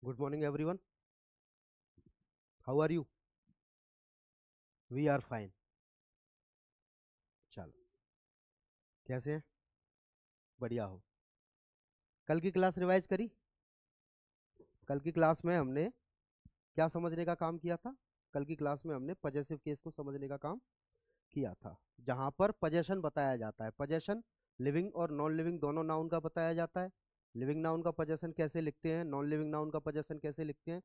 Good morning, everyone. How are you? We are fine. चलो, कैसे हैं? बढ़िया हो? कल की क्लास रिवाइज करी? कल की क्लास में हमने क्या समझने का काम किया था? कल की क्लास में हमने पजेसिव केस को समझने का काम किया था, जहां पर पजेशन बताया जाता है। पजेशन लिविंग और नॉन लिविंग दोनों नाउन का बताया जाता है। लिविंग नाउन का पजेशन कैसे लिखते हैं, नॉन लिविंग नाउन का पजेशन कैसे लिखते हैं,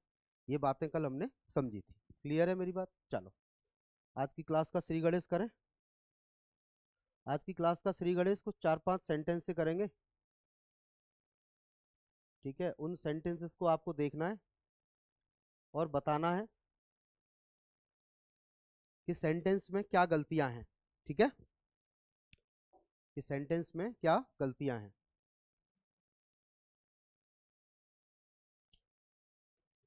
ये बातें कल हमने समझी थी। क्लियर है मेरी बात? चलो, आज की क्लास का श्री गणेश करें। आज की क्लास का श्री गणेश कुछ 4-5 सेंटेंस से करेंगे। ठीक है, उन सेंटेंसेस को आपको देखना है और बताना है कि सेंटेंस में क्या गलतियां हैं। ठीक है, कि सेंटेंस में क्या गलतियां हैं।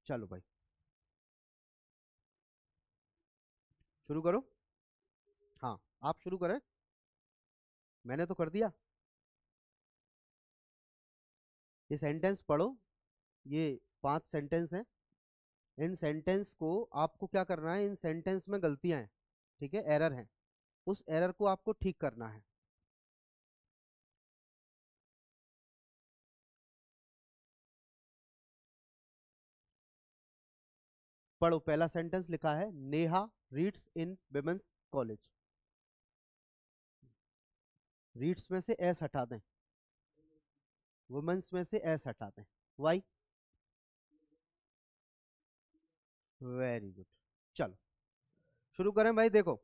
चलो भाई, शुरू करो। हाँ, आप शुरू करें, मैंने तो कर दिया। ये सेंटेंस पढ़ो, ये 5 सेंटेंस हैं। इन सेंटेंस को आपको क्या करना है, इन सेंटेंस में गलतियां हैं, ठीक है, एरर है, उस एरर को आपको ठीक करना है। पढ़ो, पहला सेंटेंस लिखा है नेहा रीड्स इन विमेंस कॉलेज। रीड्स में से एस हटा दें, वुमेन्स में से एस हटा दें। वाई? Very good. चलो शुरू करें भाई। देखो,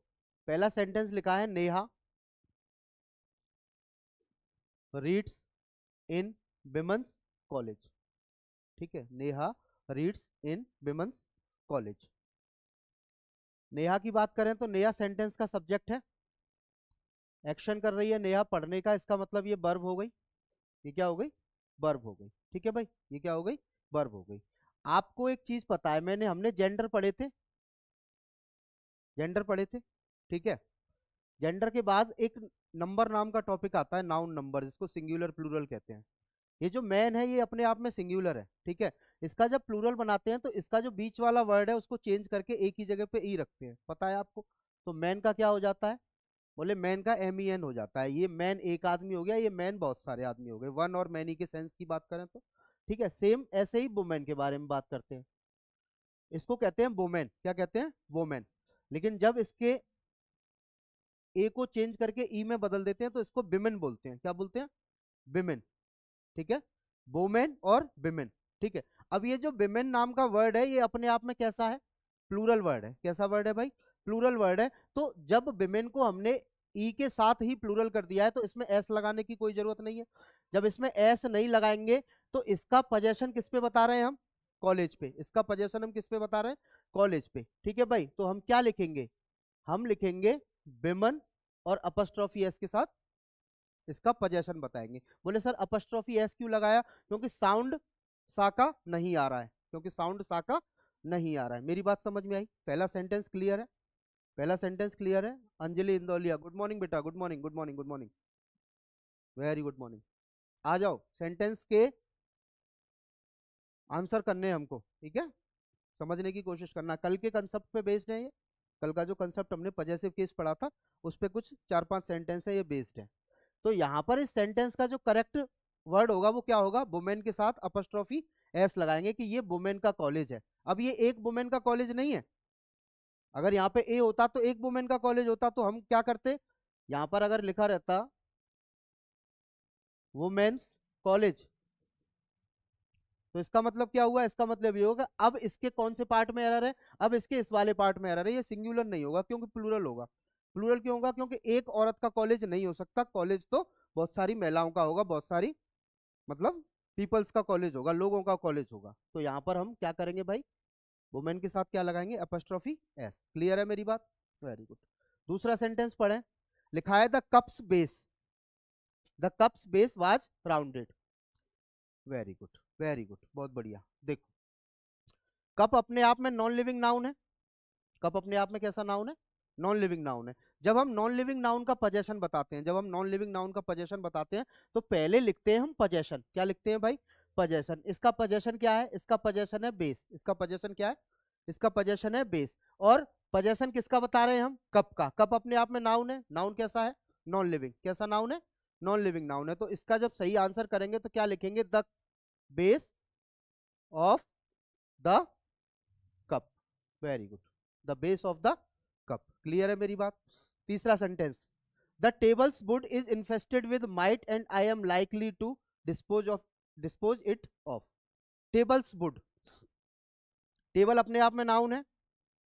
पहला सेंटेंस लिखा है नेहा रीड्स इन विमेंस कॉलेज। ठीक है, नेहा रीड्स इन विमेंस कॉलेज। नेहा की बात करें तो नेहा सेंटेंस का सब्जेक्ट है, एक्शन कर रही है नेहा पढ़ने का, इसका मतलब ये वर्ब हो गई। ये क्या हो गई? वर्ब हो गई। ठीक है भाई, ये क्या हो गई? वर्ब हो गई। आपको एक चीज पता है, हमने जेंडर पढ़े थे, जेंडर पढ़े थे। ठीक है, जेंडर के बाद एक नंबर नाम का टॉपिक आता है, नाउन नंबर, जिसको सिंगुलर प्लूरल कहते हैं। ये जो मैन है ये अपने आप में सिंगुलर है। ठीक है, इसका जब प्लूरल बनाते हैं तो इसका जो बीच वाला वर्ड है उसको चेंज करके एक ही जगह पे ई रखते हैं, पता है आपको? तो मैन का क्या हो जाता है? बोले मैन का MEN हो जाता है। ये मैन एक आदमी हो गया, ये मैन बहुत सारे आदमी हो गए, वन और मैनी के सेंस की बात करें तो। ठीक है, सेम ऐसे ही वुमेन के बारे में बात करते हैं, इसको कहते हैं वुमेन। क्या कहते हैं? वुमेन। लेकिन जब इसके ए को चेंज करके ई में बदल देते हैं तो इसको विमेन बोलते हैं। क्या बोलते हैं? विमेन। ठीक है, वोमेन और विमेन। ठीक है, अब ये जो विमेन नाम का वर्ड है ये अपने आप में कैसा है? प्लूरल वर्ड है। कैसा वर्ड है भाई? प्लूरल वर्ड है। तो जब विमेन को हमने ई के साथ ही प्लूरल कर दिया है तो इसमें एस लगाने की कोई जरूरत नहीं है। जब इसमें एस नहीं लगाएंगे तो इसका पोजेशन किस पे बता रहे हैं हम? कॉलेज पे। इसका पोजेशन हम किस पे बता रहे हैं? कॉलेज पे। ठीक है भाई, तो हम क्या लिखेंगे? हम लिखेंगे विमन और अपस्ट्रॉफी एस के साथ इसका पोजेशन बताएंगे। बोले सर अपस्ट्रॉफी एस क्यों लगाया? क्योंकि साउंड साका नहीं आ रहा है, क्योंकि साउंड साका नहीं आ रहा है। मेरी बात समझ में आई? पहला सेंटेंस क्लियर है? पहला सेंटेंस क्लियर है? अंजलि इंदौलिया, गुड मॉर्निंग बेटा, good morning, good morning, good morning, very good morning. आ जाओ, सेंटेंस के आंसर करने हैं हमको। ठीक है, समझने की कोशिश करना, कल के कंसेप्ट पे बेस्ड है ये। कल का जो कंसेप्ट हमने पजेसिव केस पढ़ा था उस पे कुछ 4-5 सेंटेंस है, ये बेस्ड है। तो यहां पर इस सेंटेंस का जो करेक्ट वर्ड होगा वो क्या होगा? वुमेन के साथ अपस्ट्रॉफी एस लगाएंगे कि ये वुमेन का कॉलेज है। अब ये एक वुमेन का कॉलेज नहीं है। अगर यहाँ पे ए होता तो एक वुमेन का कॉलेज होता, तो हम क्या करते? यहां पर अगर लिखा रहता वुमेन्स कॉलेज तो इसका मतलब क्या हुआ? इसका मतलब ये होगा अब इसके कौन से पार्ट में एरर है? अब इसके इस वाले पार्ट में एरर है। ये सिंगुलर नहीं होगा क्योंकि प्लूरल होगा। प्लूरल क्यों होगा? क्योंकि एक औरत का कॉलेज नहीं हो सकता, कॉलेज तो बहुत सारी महिलाओं का होगा, बहुत सारी मतलब पीपल्स का कॉलेज होगा, लोगों का कॉलेज होगा। तो यहाँ पर हम क्या करेंगे भाई? वुमेन के साथ क्या लगाएंगे? Apostrophe S. क्लियर है मेरी बात? Very good. दूसरा सेंटेंस पढ़ें, लिखा है the cups base, the cups base was rounded. Very good, very good, बहुत बढ़िया। देखो, कप अपने आप में नॉन लिविंग नाउन है। कप अपने आप में कैसा नाउन है? नॉन लिविंग नाउन है। जब हम नॉन लिविंग नाउन का पोजेशन बताते हैं, जब हम नॉन लिविंग नाउन का पोजेशन बताते हैं तो पहले लिखते हैं हम पोजेशन। क्या लिखते हैं भाई? possession, इसका possession क्या है? इसका possession है base, इसका possession क्या है? इसका possession है base। और possession किसका बता रहे हैं हम? कप का। कप अपने आप में नाउन है। नाउन कैसा है? Non living. कैसा नाउन है? नॉन लिविंग नाउन है। तो इसका जब सही आंसर करेंगे तो क्या लिखेंगे? The base of the cup. Very good, the base of the cup. Clear है मेरी बात? तीसरा sentence, the tables wood is infested with mite and I am likely to dispose it of. Tables wood, table अपने आप में noun है।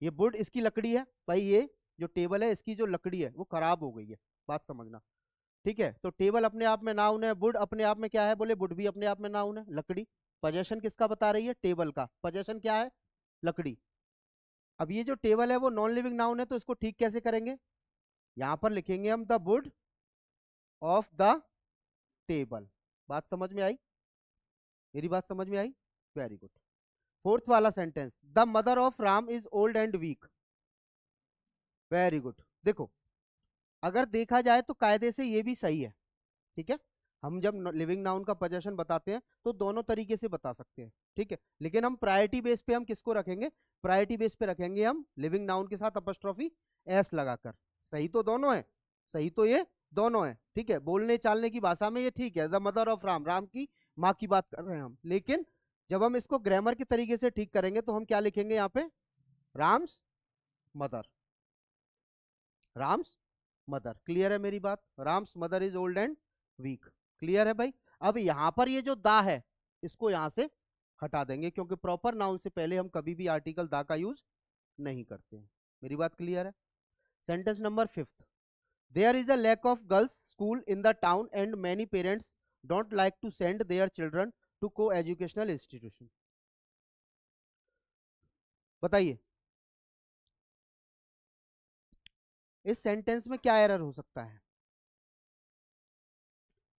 ये would इसकी लकड़ी है भाई, ये जो टेबल है इसकी जो लकड़ी है वो खराब हो गई है, बात समझना। ठीक है, तो टेबल अपने आप में नाउन है, वुड अपने आप में क्या है? बोले वुड भी अपने आप में नाउन है, लकड़ी। पोजेशन किसका बता रही है? टेबल का। पोजेशन क्या है? लकड़ी। अब ये जो टेबल है वो नॉन लिविंग नाउन है, तो इसको ठीक कैसे करेंगे? यहां पर लिखेंगे हम the wood of the table. बात समझ में आई? मेरी बात समझ में आई? Very good. फोर्थ वाला sentence, the mother of Ram is old and weak. Very good. देखो, अगर देखा जाए तो कायदे से ये भी सही है। ठीक है, हम जब लिविंग नाउन का पोजेशन बताते हैं तो दोनों तरीके से बता सकते हैं। ठीक है, लेकिन हम प्रायोरिटी बेस पे हम किसको रखेंगे? प्रायोरिटी बेस पे रखेंगे हम लिविंग नाउन के साथ अपस्ट्रॉफी एस लगाकर। सही तो दोनों है, सही तो ये दोनों है। ठीक है, बोलने चालने की भाषा में ये ठीक है, the mother of Ram, Ram की माँ की बात कर रहे हैं हम। लेकिन जब हम इसको ग्रामर के तरीके से ठीक करेंगे तो हम क्या लिखेंगे यहाँ पे? Ram's mother, Ram's mother. Clear है मेरी बात? Ram's mother is old and weak. Clear है भाई? अब यहां पर ये जो दा है इसको यहां से हटा देंगे, क्योंकि प्रॉपर नाउन से पहले हम कभी भी आर्टिकल दा का यूज नहीं करते हैं। मेरी बात क्लियर है? Sentence number 5, there is a lack of girls school in the town and many parents don't like to send their children to co educational institution. बताइए, इस सेंटेंस में क्या एरर हो सकता है?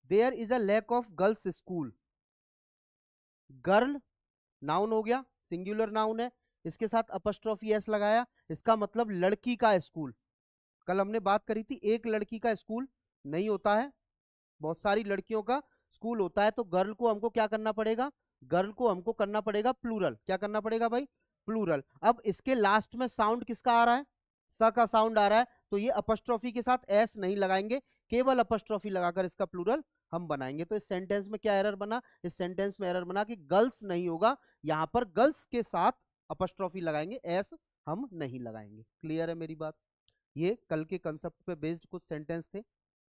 There is a lack of girls school. Girl noun हो गया, singular noun है, इसके साथ अपस्ट्रोफी एस लगाया, इसका मतलब लड़की का स्कूल। कल हमने बात करी थी, एक लड़की का स्कूल नहीं होता है, बहुत सारी लड़कियों का स्कूल होता है। तो गर्ल को हमको क्या करना पड़ेगा? गर्ल को हमको करना पड़ेगा प्लूरल। क्या करना पड़ेगा भाई? प्लूरल। अब इसके लास्ट में साउंड किसका आ रहा है? स का साउंड आ रहा है, तो ये अपस्ट्रोफी के साथ एस नहीं लगाएंगे, केवल अपस्ट्रोफी लगाकर इसका प्लूरल हम बनाएंगे। तो इस सेंटेंस में क्या एरर बना? इस सेंटेंस में एरर बना कि गर्ल्स नहीं होगा, यहां पर गर्ल्स के साथ अपस्ट्रोफी लगाएंगे, एस हम नहीं लगाएंगे। क्लियर है मेरी बात? ये कल के कंसेप्ट पे बेस्ड कुछ सेंटेंस थे,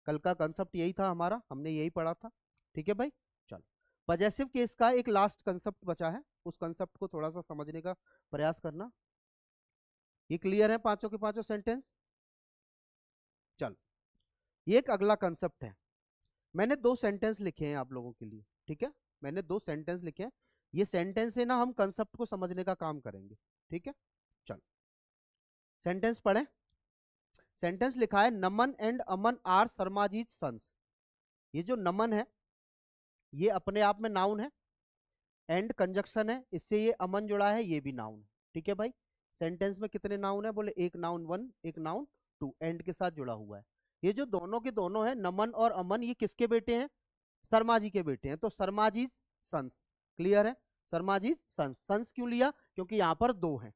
कल का कंसेप्ट यही था हमारा, हमने यही पढ़ा था। ठीक है भाई, चलो। पजेसिव केस का एक लास्ट कंसेप्ट बचा है, उस कंसेप्ट को थोड़ा सा समझने का प्रयास करना। ये क्लियर है पांचों के पांचों सेंटेंस? चलो, ये एक अगला कंसेप्ट है। मैंने 2 सेंटेंस लिखे हैं आप लोगों के लिए। ठीक है, मैंने 2 सेंटेंस लिखे हैं, ये सेंटेंस है ना, हम कंसेप्ट को समझने का काम करेंगे। ठीक है, चलो सेंटेंस पढ़ें। सेंटेंस लिखा है, Naman and Aman are शर्माजीत sons. ये जो नमन है ये अपने आप में नाउन है, एंड कंजक्शन है, इससे ये अमन जुड़ा है, ये भी नाउन है। ठीक है भाई, सेंटेंस में कितने नाउन है? बोले एक नाउन 1, एक नाउन 2, एंड के साथ जुड़ा हुआ है। ये जो दोनों के दोनों है, नमन और अमन, ये किसके बेटे हैं? शर्मा जी के बेटे हैं। तो शर्मा जी सन्स। क्लियर है? शर्मा जी सन्स। सन्स क्यों लिया? क्योंकि यहाँ पर 2 हैं।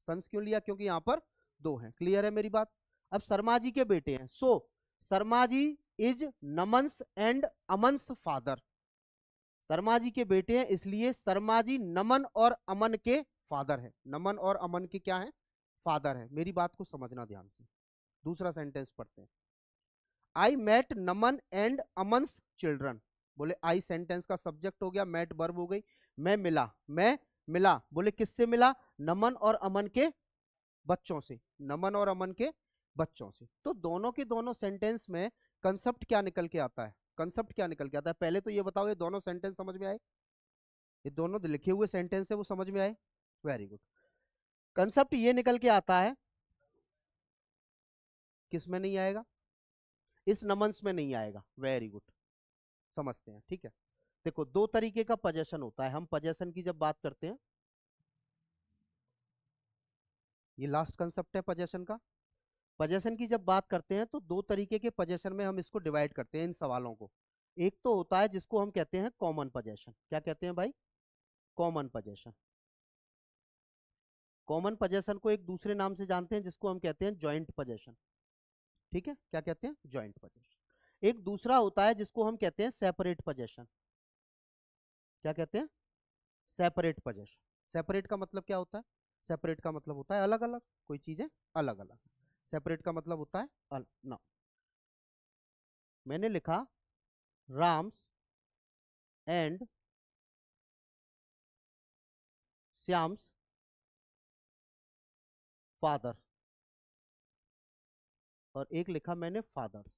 सन्स क्यों लिया? क्योंकि यहाँ पर 2 हैं। क्लियर है मेरी बात? अब शर्मा जी के बेटे हैं, सो Sharma ji is नमन्स and अमन्स father. Sharma ji के बेटे हैं, इसलिए शर्मा जी नमन और अमन के फादर है। नमन और अमन के क्या है? फादर है। मेरी बात को समझना ध्यान से। दूसरा सेंटेंस पढ़ते हैं, I met Naman and Aman's children. बोले आई सेंटेंस का सब्जेक्ट हो गया, मेट वर्ब हो गई। मैं मिला, मैं मिला, बोले किससे मिला? नमन और अमन के बच्चों से, नमन और अमन के बच्चों से। तो दोनों के दोनों सेंटेंस में कंसेप्ट क्या निकल के आता है? कंसेप्ट क्या निकल के आता है? पहले तो ये बताओ, ये दोनों सेंटेंस समझ में आए? ये दोनों लिखे हुए सेंटेंस है वो समझ में आए? Very good. कंसेप्ट ये निकल के आता है, किस में नहीं आएगा? इस नमन्स में नहीं आएगा। वेरी गुड, समझते हैं। ठीक है, देखो 2 तरीके का पोजेशन होता है। हम पोजेशन की जब बात करते हैं, ये लास्ट कंसेप्ट है पोजेशन का। पोजेशन की जब बात करते हैं तो 2 तरीके के पोजेशन में हम इसको डिवाइड करते हैं इन सवालों को। एक तो होता है जिसको हम कहते हैं कॉमन पोजेशन। क्या कहते हैं भाई? Common possession. कॉमन पोजेशन को एक दूसरे नाम से जानते हैं जिसको हम कहते हैं जॉइंट पोजेशन। ठीक है, क्या कहते हैं? Joint possession. एक दूसरा होता है जिसको हम कहते हैं सेपरेट पोजेशन। क्या कहते हैं? Separate possession. सेपरेट का मतलब क्या होता है? सेपरेट का मतलब होता है अलग अलग, कोई चीजें अलग अलग। सेपरेट का मतलब होता है ना। मैंने लिखा राम्स एंड श्याम्स फादर, और एक लिखा मैंने फादर्स।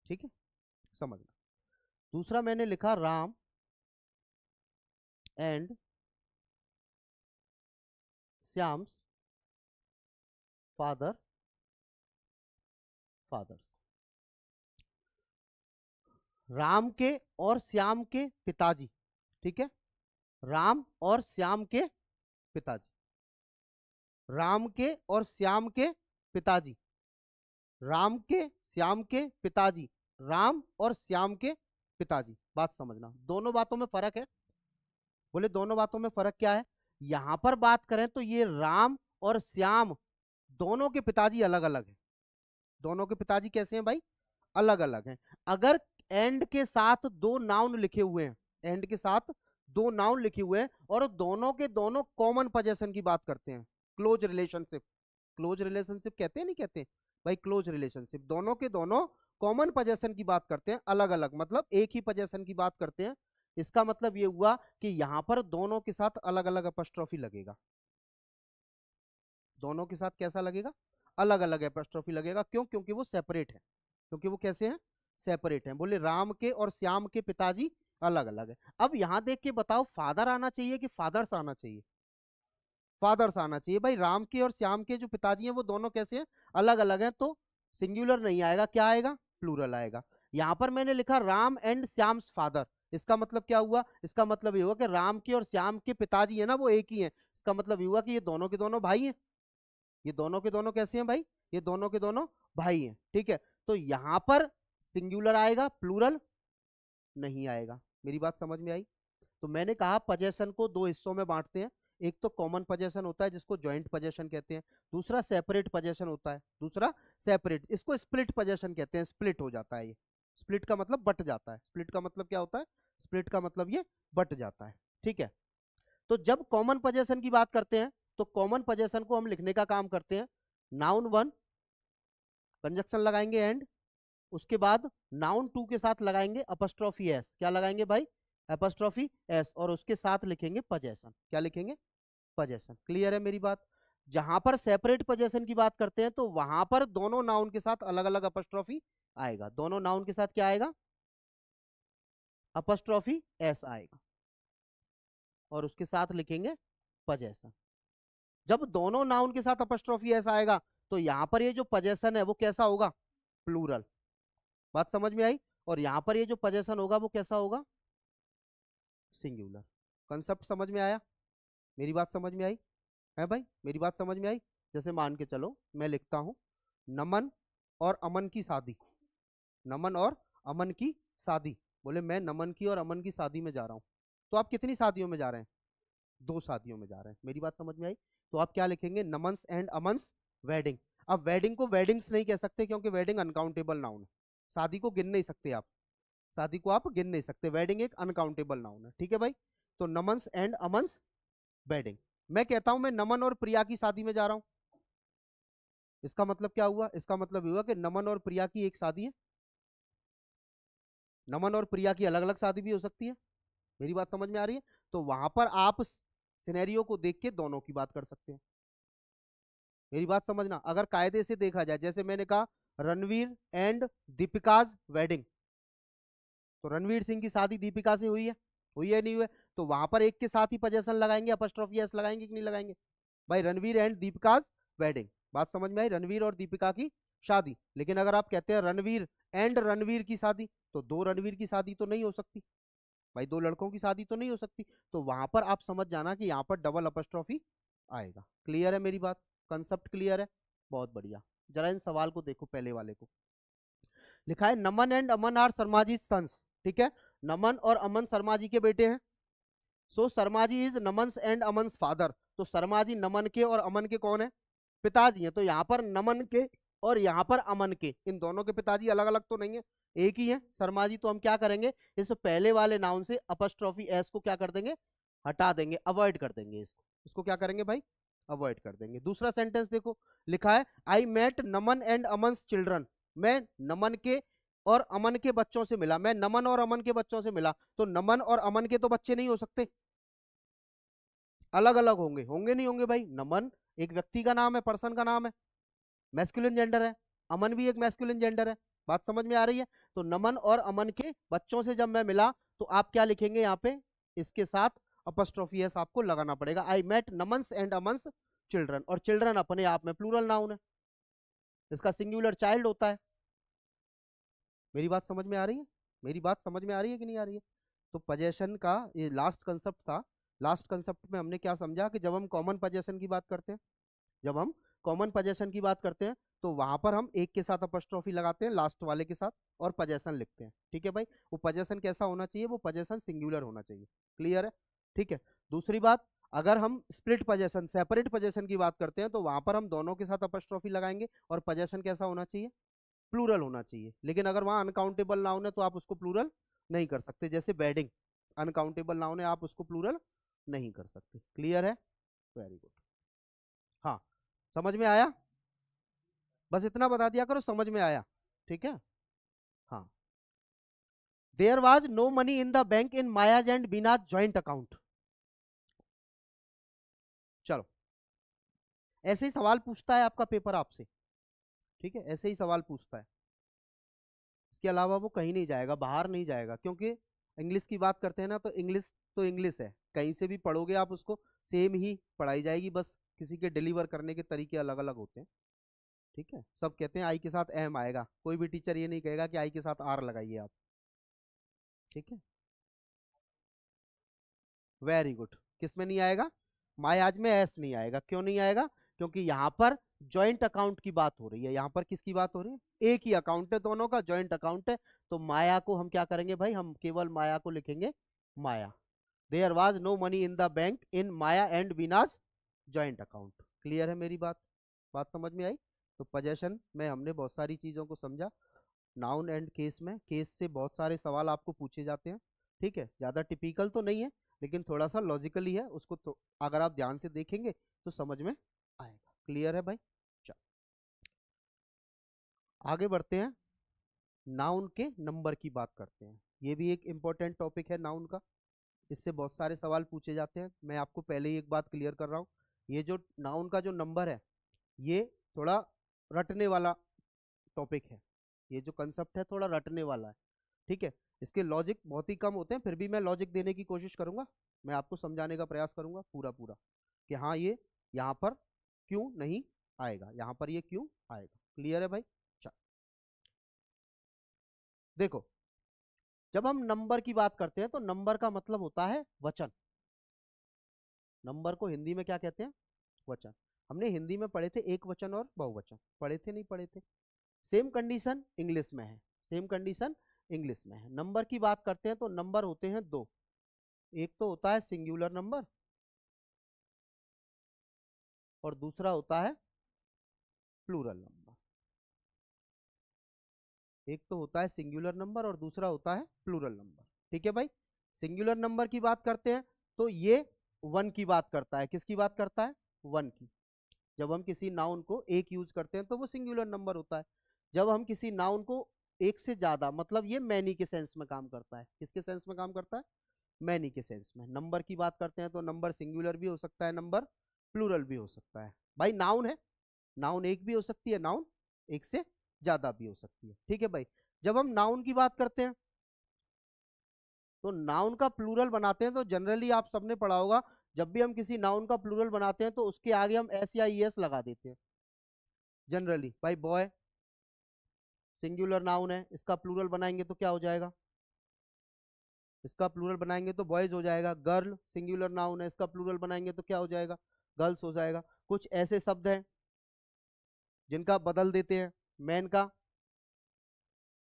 ठीक है, समझना। दूसरा मैंने लिखा Ram and Shyam's father fathers. Ram के और श्याम के पिताजी। ठीक है, राम और श्याम के पिताजी। राम के और श्याम के पिताजी। राम के श्याम के पिताजी। राम और श्याम के पिताजी। बात समझना, दोनों बातों में फर्क है। बोले दोनों बातों में फर्क क्या है? यहां पर बात करें तो ये राम और श्याम दोनों के पिताजी अलग अलग हैं। दोनों के पिताजी कैसे हैं भाई? अलग अलग हैं। अगर एंड के साथ दो नाउन लिखे हुए हैं, एंड के साथ दो नाउन लिखे हुए हैं और दोनों के दोनों कॉमन पोजेशन की बात करते हैं, क्लोज रिलेशनशिप। क्लोज रिलेशनशिप कहते हैं, नहीं कहते भाई? क्लोज रिलेशनशिप, दोनों के दोनों कॉमन पोजेशन की बात करते हैं, अलग अलग मतलब एक ही पोजेशन की बात करते हैं। इसका मतलब ये हुआ कि यहां पर दोनों के साथ अलग अलग अपस्ट्रॉफी लगेगा। दोनों के साथ कैसा लगेगा? अलग अलग एपोस्ट्रोफी लगेगा। क्यों? क्योंकि वो सेपरेट है। क्योंकि वो कैसे हैं? सेपरेट हैं। बोले राम के और श्याम के पिताजी अलग अलग है। अब यहां देख के बताओ, फादर आना चाहिए कि फादर्स आना चाहिए? फादर्स आना चाहिए भाई। राम के और श्याम के जो पिताजी हैं वो दोनों कैसे हैं? अलग अलग हैं, तो सिंगुलर नहीं आएगा, क्या आएगा? प्लूरल आएगा। यहां पर मैंने लिखा राम एंड श्याम्स फादर। इसका मतलब क्या हुआ? इसका मतलब ये हुआ कि राम के और श्याम के पिताजी है ना, वो एक ही है। इसका मतलब ये हुआ कि ये दोनों के दोनों भाई हैं। ये दोनों के दोनों कैसे हैं भाई? ये दोनों के दोनों भाई हैं। ठीक है, तो यहां पर सिंगुलर आएगा, प्लूरल नहीं आएगा। मेरी बात समझ में आई? तो मैंने कहा पोजेशन को दो हिस्सों में बांटते हैं। एक तो कॉमन पोजेशन होता है जिसको जॉइंट पोजेशन कहते हैं। दूसरा सेपरेट पोजेशन होता है। दूसरा सेपरेट, इसको स्प्लिट पोजेशन कहते हैं। स्प्लिट हो जाता है ये। स्प्लिट का मतलब बट जाता है। स्प्लिट का मतलब क्या होता है? स्प्लिट का मतलब ये बट जाता है। ठीक है, तो जब कॉमन पोजेशन की बात करते हैं तो कॉमन पोजेशन को हम लिखने का काम करते हैं। नाउन वन कंजक्शन लगाएंगे एंड, उसके बाद नाउन टू के साथ लगाएंगे अपस्ट्रॉफी एस। क्या लगाएंगे भाई? अपस्ट्रॉफी एस, और उसके साथ लिखेंगे पोजेशन। क्या लिखेंगे? पोजेशन। क्लियर है मेरी बात? जहां पर सेपरेट पोजेशन की बात करते हैं तो वहां पर दोनों नाउन के साथ अलग अलग अपस्ट्रॉफी आएगा। दोनों नाउन के साथ क्या आएगा? अपस्ट्रॉफी एस आएगा, और उसके साथ लिखेंगे पोजेशन। जब दोनों नाउन के साथ अपस्ट्रॉफी एस आएगा तो यहां पर ये जो पोजेशन है वो कैसा होगा? प्लूरल। बात समझ में आई? और यहां पर ये जो पोजेशन होगा वो कैसा होगा? सिंगुलर। कंसेप्ट समझ में आया? मेरी बात समझ में आई है भाई? मेरी बात समझ में आई? जैसे मान के चलो मैं लिखता हूं नमन और अमन की शादी। नमन और अमन की शादी। बोले मैं नमन की और अमन की शादी में जा रहा हूं। तो आप कितनी शादियों में जा रहे हैं? दो शादियों में जा रहे हैं। मेरी बात समझ में आई? तो आप क्या लिखेंगे? नमन्स एंड अमन्स वेडिंग। अब वेडिंग को वेडिंग्स नहीं कह सकते क्योंकि वेडिंग अनकाउंटेबल नाउन है। शादी को गिन नहीं सकते आप। शादी को आप गिन नहीं सकते। वेडिंग एक अनकाउंटेबल नाउन है। ठीक है भाई, तो नमन्स एंड अमन्स वेडिंग। मैं कहता हूं मैं नमन और प्रिया की शादी में जा रहा हूं। इसका मतलब क्या हुआ? इसका मतलब हुआ कि नमन और प्रिया की एक शादी है। नमन और प्रिया की अलग अलग शादी भी हो सकती है। मेरी बात समझ में आ रही है? तो वहां पर आप सिनेरियो को देख के दोनों की बात कर सकते हैं। मेरी बात समझना, अगर कायदे से देखा जाए, जैसे मैंने कहा रणवीर एंड दीपिकाज वेडिंग, तो रणवीर सिंह की शादी दीपिका से हुई है नहीं हुई? तो वहां पर एक के साथ ही पोजेशन लगाएंगे, अपस्ट्रोफी एस लगाएंगे कि नहीं लगाएंगे भाई? Ranveer and Deepika's wedding. बात समझ में आई? रणवीर और दीपिका की शादी। लेकिन अगर आप कहते हैं रणवीर एंड रणवीर की शादी, तो दो रणवीर की शादी तो नहीं हो सकती भाई, दो लड़कों की शादी तो नहीं हो सकती। तो वहां पर आप समझ जाना कि यहाँ पर डबल अपस्ट्रॉफी आएगा। क्लियर है मेरी बात? कंसेप्ट क्लियर है? बहुत बढ़िया। जरा इन सवाल को देखो, पहले वाले को। लिखा है Naman and Aman are Sharma ji sons, ठीक है, नमन और अमन शर्मा जी के बेटे हैं। सो Sharma ji is नमन्स and अमन्स father, तो शर्मा जी नमन के और अमन के कौन है, पिताजी हैं। तो यहाँ पर नमन के और यहाँ पर अमन के, इन दोनों के पिताजी अलग अलग तो नहीं है, एक ही है शर्मा जी। तो हम क्या करेंगे, इस पहले वाले नाउन से अपस्ट्रॉफी एस को क्या कर देंगे, हटा देंगे, अवॉइड कर देंगे इसको। इसको क्या करेंगे भाई, अवॉइड कर देंगे। दूसरा सेंटेंस देखो, लिखा है I met Naman and Aman's children, मैं नमन के और अमन के बच्चों से मिला, मैं नमन और अमन के बच्चों से मिला। तो नमन और अमन के तो बच्चे नहीं हो सकते, अलग अलग होंगे, होंगे नहीं होंगे भाई। नमन एक व्यक्ति का नाम है, पर्सन का नाम है, मैस्कुलिन जेंडर है, अमन भी एक मैस्कुलिन जेंडर है। बात समझ में आ रही है। तो नमन और अमन के बच्चों से जब मैं मिला, तो आप क्या लिखेंगे यहाँ पे, इसके साथ अपस्ट्रोफी एस आपको लगाना पड़ेगा। I met नमन्स and Aman's children, और चिल्ड्रन अपने आप में प्लूरल नाउन है, इसका सिंगुलर चाइल्ड होता है। मेरी बात समझ में आ रही है, मेरी बात समझ में आ रही है कि नहीं आ रही है। तो पजेशन का ये लास्ट कंसेप्ट था। लास्ट कंसेप्ट में हमने क्या समझा कि जब हम कॉमन पजेशन की बात करते हैं, जब हम कॉमन पजेशन की बात करते हैं, तो वहां पर हम एक के साथ अपस्ट्रॉफी लगाते हैं, लास्ट वाले के साथ, और पजेशन लिखते हैं। ठीक है भाई, वो पजेशन कैसा होना चाहिए, वो पजेशन सिंगुलर होना चाहिए। क्लियर है, ठीक है। दूसरी बात, अगर हम स्प्लिट पजेशन, सेपरेट पजेशन की बात करते हैं, तो वहां पर हम दोनों के साथ अपस्ट्रॉफी लगाएंगे, और पजेशन कैसा होना चाहिए, प्लूरल होना चाहिए। लेकिन अगर वहां अनकाउंटेबल नाउन है तो आप उसको प्लूरल नहीं कर सकते, जैसे बेडिंग अनकाउंटेबल नाउन है, आप उसको प्लूरल नहीं कर सकते। क्लियर है, वेरी गुड। हाँ, समझ में आया, बस इतना बता दिया करो समझ में आया, ठीक है। हाँ, there was no money in the bank in Maya's and Beena's joint account. चलो, ऐसे ही सवाल पूछता है आपका पेपर आपसे, ठीक है, ऐसे ही सवाल पूछता है। इसके अलावा वो कहीं नहीं जाएगा, बाहर नहीं जाएगा, क्योंकि इंग्लिश की बात करते हैं ना, तो इंग्लिश है, कहीं से भी पढ़ोगे आप उसको सेम ही पढ़ाई जाएगी, बस किसी के डिलीवर करने के तरीके अलग अलग होते हैं। ठीक है, सब कहते हैं आई के साथ एम आएगा, कोई भी टीचर ये नहीं कहेगा कि आई के साथ आर लगाइए आप। ठीक है, वेरी गुड। किस में नहीं आएगा, मायाज में एस नहीं आएगा। क्यों नहीं आएगा, क्योंकि यहाँ पर जॉइंट अकाउंट की बात हो रही है। यहाँ पर किसकी बात हो रही है, एक ही अकाउंट है, दोनों का जॉइंट अकाउंट है। तो माया को हम क्या करेंगे भाई, हम केवल माया को लिखेंगे Maya. There was no money in the bank in Maya and Beena's joint account. Clear है मेरी बात, बात समझ में आई। तो पोजेशन में हमने बहुत सारी चीजों को समझा। नाउन एंड केस में, केस से बहुत सारे सवाल आपको पूछे जाते हैं, ठीक है, ज्यादा टिपिकल तो नहीं है, लेकिन थोड़ा सा लॉजिकली है, उसको तो अगर आप ध्यान से देखेंगे तो समझ में आएगा। क्लियर है भाई, चल आगे बढ़ते हैं, नाउन के नंबर की बात करते हैं। ये भी एक इंपॉर्टेंट टॉपिक है नाउन का, इससे बहुत सारे सवाल पूछे जाते हैं। मैं आपको पहले ही एक बात क्लियर कर रहा हूँ, ये जो नाउन का जो नंबर है, ये थोड़ा रटने वाला टॉपिक है, ये जो कंसेप्ट है थोड़ा रटने वाला है, ठीक है। इसके लॉजिक बहुत ही कम होते हैं, फिर भी मैं लॉजिक देने की कोशिश करूंगा, मैं आपको समझाने का प्रयास करूंगा पूरा पूरा, कि हाँ ये यहाँ पर क्यों नहीं आएगा, यहाँ पर ये क्यों आएगा। क्लियर है भाई, चल देखो, जब हम नंबर की बात करते हैं तो नंबर का मतलब होता है वचन। नंबर को हिंदी में क्या कहते हैं, वचन। हमने हिंदी में पढ़े थे एक वचन और बहुवचन, पढ़े थे नहीं पढ़े थे। सेम कंडीशन इंग्लिश में है, सेम कंडीशन इंग्लिश में है। नंबर की बात करते हैं तो नंबर होते हैं दो, एक तो होता है सिंगुलर नंबर और दूसरा होता है प्लूरल नंबर। एक तो होता है सिंगुलर नंबर और दूसरा होता है प्लूरल नंबर, ठीक है भाई। सिंगुलर नंबर की बात करते हैं तो ये वन की बात करता है, किसकी बात करता है, वन की। जब हम किसी नाउन को एक यूज करते हैं तो वो सिंगुलर नंबर होता है। जब हम किसी नाउन को एक से ज्यादा, मतलब ये मैनी के सेंस में काम करता है, किसके सेंस में काम करता है, मैनी के सेंस में। नंबर की बात करते हैं तो नंबर सिंगुलर भी हो सकता है, नंबर प्लूरल भी हो सकता है। भाई नाउन है, नाउन एक भी हो सकती है, नाउन एक से ज्यादा भी हो सकती है, ठीक है भाई। जब हम नाउन की बात करते हैं तो नाउन का प्लूरल बनाते हैं, तो जनरली आप सबने पढ़ा होगा, जब भी हम किसी नाउन का प्लूरल बनाते हैं तो उसके आगे हम एस या ई एस लगा देते हैं जनरली। भाई बॉय सिंगुलर नाउन है, इसका प्लूरल बनाएंगे तो क्या हो जाएगा, इसका प्लूरल बनाएंगे तो बॉयज हो जाएगा। गर्ल सिंगुलर नाउन है, इसका प्लूरल बनाएंगे तो क्या हो जाएगा, गर्ल्स हो जाएगा। कुछ ऐसे शब्द हैं जिनका बदल देते हैं, मैन का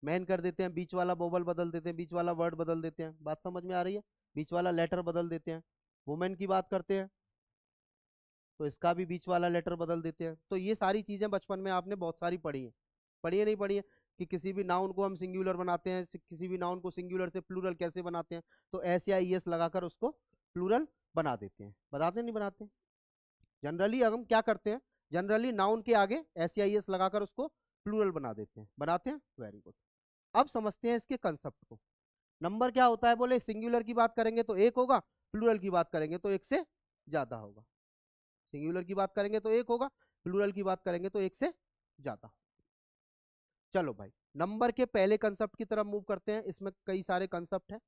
मैन कर देते हैं, बीच वाला वोवल बदल देते हैं, बीच वाला वर्ड बदल देते हैं, बात समझ में आ रही है, बीच वाला लेटर बदल देते हैं। वुमेन की बात करते हैं तो इसका भी बीच वाला लेटर बदल देते हैं। तो ये सारी चीजें बचपन में आपने बहुत सारी पढ़ी है, पढ़ी है नहीं पढ़ी है, कि किसी भी नाउन को हम सिंगुलर बनाते हैं, किसी भी नाउन को सिंगुलर से प्लूरल कैसे बनाते हैं, तो एस या ई एस लगाकर उसको प्लूरल बना देते हैं। बताते नहीं बनाते? जनरली हम क्या करते हैं, जनरली नाउन के आगे एस या ई एस लगाकर उसको प्लूरल बना देते हैं। बनाते हैं, वेरी गुड। अब समझते हैं इसके कंसेप्ट को। नंबर क्या होता है, बोले सिंगुलर की बात करेंगे तो एक होगा, प्लूरल की बात करेंगे तो एक से ज्यादा होगा। सिंगुलर की बात करेंगे तो एक होगा, प्लूरल की बात करेंगे तो एक से ज्यादा। चलो भाई, नंबर के पहले कंसेप्ट की तरफ मूव करते हैं। इसमें कई सारे कंसेप्ट हैं,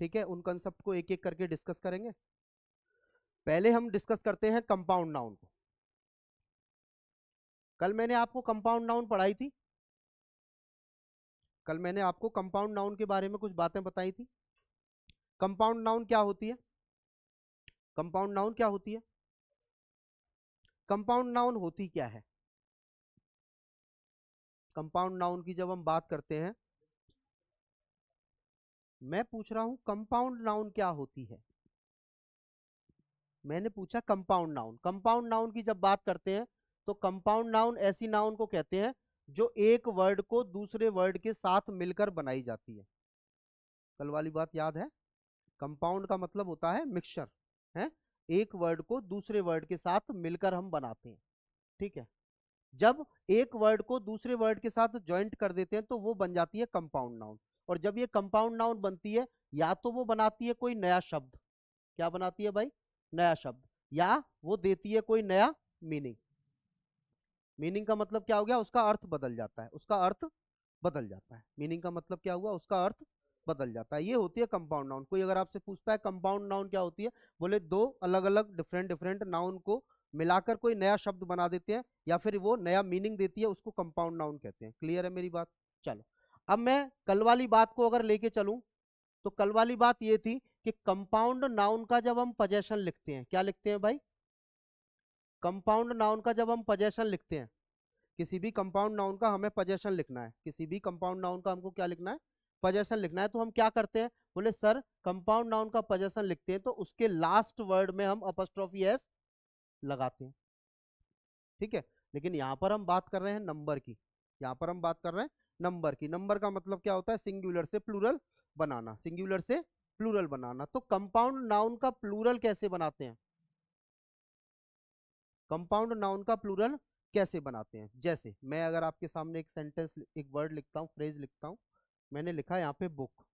ठीक है, उन कंसेप्ट को एक एक करके डिस्कस करेंगे। पहले हम डिस्कस करते हैं कंपाउंड नाउन को। कल मैंने आपको कंपाउंड नाउन पढ़ाई थी, कल मैंने आपको कंपाउंड नाउन के बारे में कुछ बातें बताई थी। कंपाउंड नाउन क्या होती है, कंपाउंड नाउन क्या होती है, कंपाउंड नाउन होती क्या है? कंपाउंड नाउन की जब हम बात करते हैं, मैं पूछ रहा हूं कंपाउंड नाउन क्या होती है। मैंने पूछा कंपाउंड नाउन, कंपाउंड नाउन की जब बात करते हैं तो कंपाउंड नाउन ऐसी नाउन को कहते हैं जो एक वर्ड को दूसरे वर्ड के साथ मिलकर बनाई जाती है। कल वाली बात याद है? कंपाउंड का मतलब होता है मिक्सचर, है, एक वर्ड को दूसरे वर्ड के साथ मिलकर हम बनाते हैं, ठीक है। जब एक वर्ड को दूसरे वर्ड के साथ ज्वाइंट कर देते हैं तो वो बन जाती है कंपाउंड नाउन। और जब ये कंपाउंड नाउन बनती है, या तो वो बनाती है कोई नया शब्द, क्या बनाती है भाई, नया शब्द, या वो देती है कोई नया मीनिंग। मीनिंग का मतलब क्या हो गया, उसका अर्थ बदल जाता है, उसका अर्थ बदल जाता है। मीनिंग का मतलब क्या हुआ, उसका अर्थ बदल जाता है। ये होती है कंपाउंड नाउन। कोई अगर आपसे पूछता है कंपाउंड नाउन क्या होती है, बोले दो अलग अलग डिफरेंट डिफरेंट नाउन को मिलाकर कोई नया शब्द बना देते हैं या फिर वो नया मीनिंग देती है, उसको कंपाउंड नाउन कहते हैं। क्लियर है मेरी बात? चलो, अब मैं कल वाली बात को अगर लेके चलूं, तो कल वाली बात ये थी कि कंपाउंड नाउन का जब हम पोजेशन लिखते हैं, क्या लिखते हैं भाई, कंपाउंड नाउन का जब हम पोजेशन लिखते हैं, किसी भी कंपाउंड नाउन का हमें पोजेशन लिखना है, किसी भी कंपाउंड नाउन का हमको क्या लिखना है, पोजेशन लिखना है, तो हम क्या करते हैं, बोले सर कंपाउंड नाउन का पोजेशन लिखते हैं तो उसके लास्ट वर्ड में हम अपॉस्ट्रोफी एस लगाते हैं, ठीक है। लेकिन यहां पर हम बात कर रहे हैं नंबर की, यहां पर हम बात कर रहे हैं नंबर की। नंबर का मतलब क्या होता है, सिंगुलर से प्लूरल बनाना, सिंगुलर से प्लूरल बनाना। तो कंपाउंड नाउन का प्लूरल कैसे बनाते हैं, कंपाउंड नाउन का प्लूरल कैसे बनाते हैं? जैसे मैं अगर आपके सामने एक सेंटेंस, एक वर्ड लिखता हूँ, फ्रेज लिखता हूँ, मैंने लिखा यहाँ पे बुक,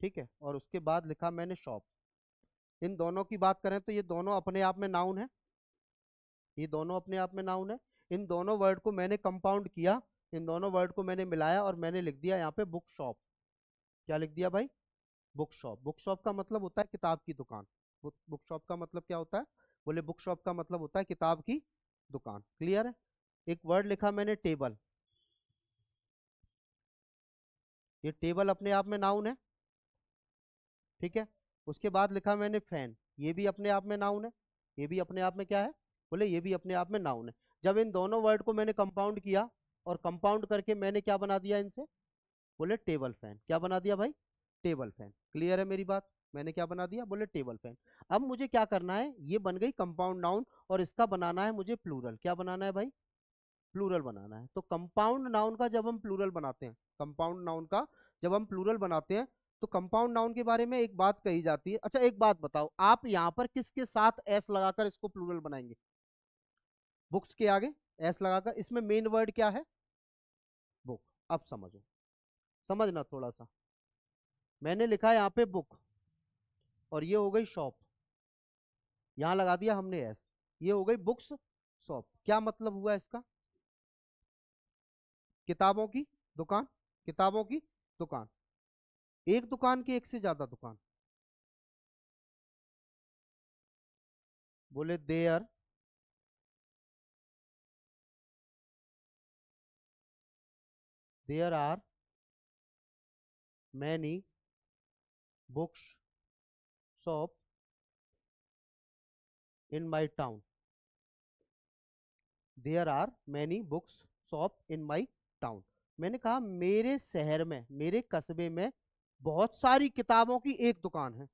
ठीक है, और उसके बाद लिखा मैंने शॉप। इन दोनों की बात करें तो ये दोनों अपने आप में नाउन है, ये दोनों अपने आप में नाउन है। इन दोनों वर्ड को मैंने कंपाउंड किया, इन दोनों वर्ड को मैंने मिलाया और मैंने लिख दिया यहाँ पे बुक शॉप। क्या लिख दिया भाई, बुक शॉप। बुक शॉप का मतलब होता है किताब की दुकान। बुक शॉप का मतलब क्या होता है, बोले बुक शॉप का मतलब होता है किताब की दुकान। क्लियर है? एक वर्ड लिखा मैंने टेबल, ये टेबल अपने आप में नाउन है, ठीक है। उसके बाद लिखा मैंने फैन, ये भी अपने आप में नाउन है, ये भी अपने आप में क्या है, बोले ये भी अपने आप में नाउन है। जब इन दोनों वर्ड को मैंने कंपाउंड किया और कंपाउंड करके मैंने क्या बना दिया इनसे, बोले टेबल फैन। क्या बना दिया भाई, टेबल फैन। क्लियर है मेरी बात? मैंने क्या बना दिया, बोले टेबल फैन। अब मुझे क्या करना है, ये बन गई कंपाउंड नाउन और इसका बनाना है मुझे प्लूरल। क्या बनाना है भाई, प्लूरल बनाना है। तो कंपाउंड नाउन का जब हम प्लूरल बनाते हैं, कंपाउंड नाउन का जब हम प्लूरल बनाते हैं, तो कंपाउंड नाउन के बारे में एक बात कही जाती है। अच्छा एक बात बताओ, आप यहां पर किसके साथ एस लगाकर इसको प्लूरल बनाएंगे, बुक्स के आगे एस लगाकर, इसमें मेन वर्ड क्या है, बुक। अब समझो, समझना थोड़ा सा। मैंने लिखा है यहाँ पे बुक और ये हो गई शॉप, यहां लगा दिया हमने एस, ये हो गई बुक्स शॉप। क्या मतलब हुआ इसका, किताबों की दुकान, किताबों की दुकान। एक दुकान की एक से ज्यादा दुकान, बोले there there are many books shop in my town, there are many books shop in my town. मैंने कहा मेरे शहर में, मेरे कस्बे में बहुत सारी किताबों की एक दुकान है।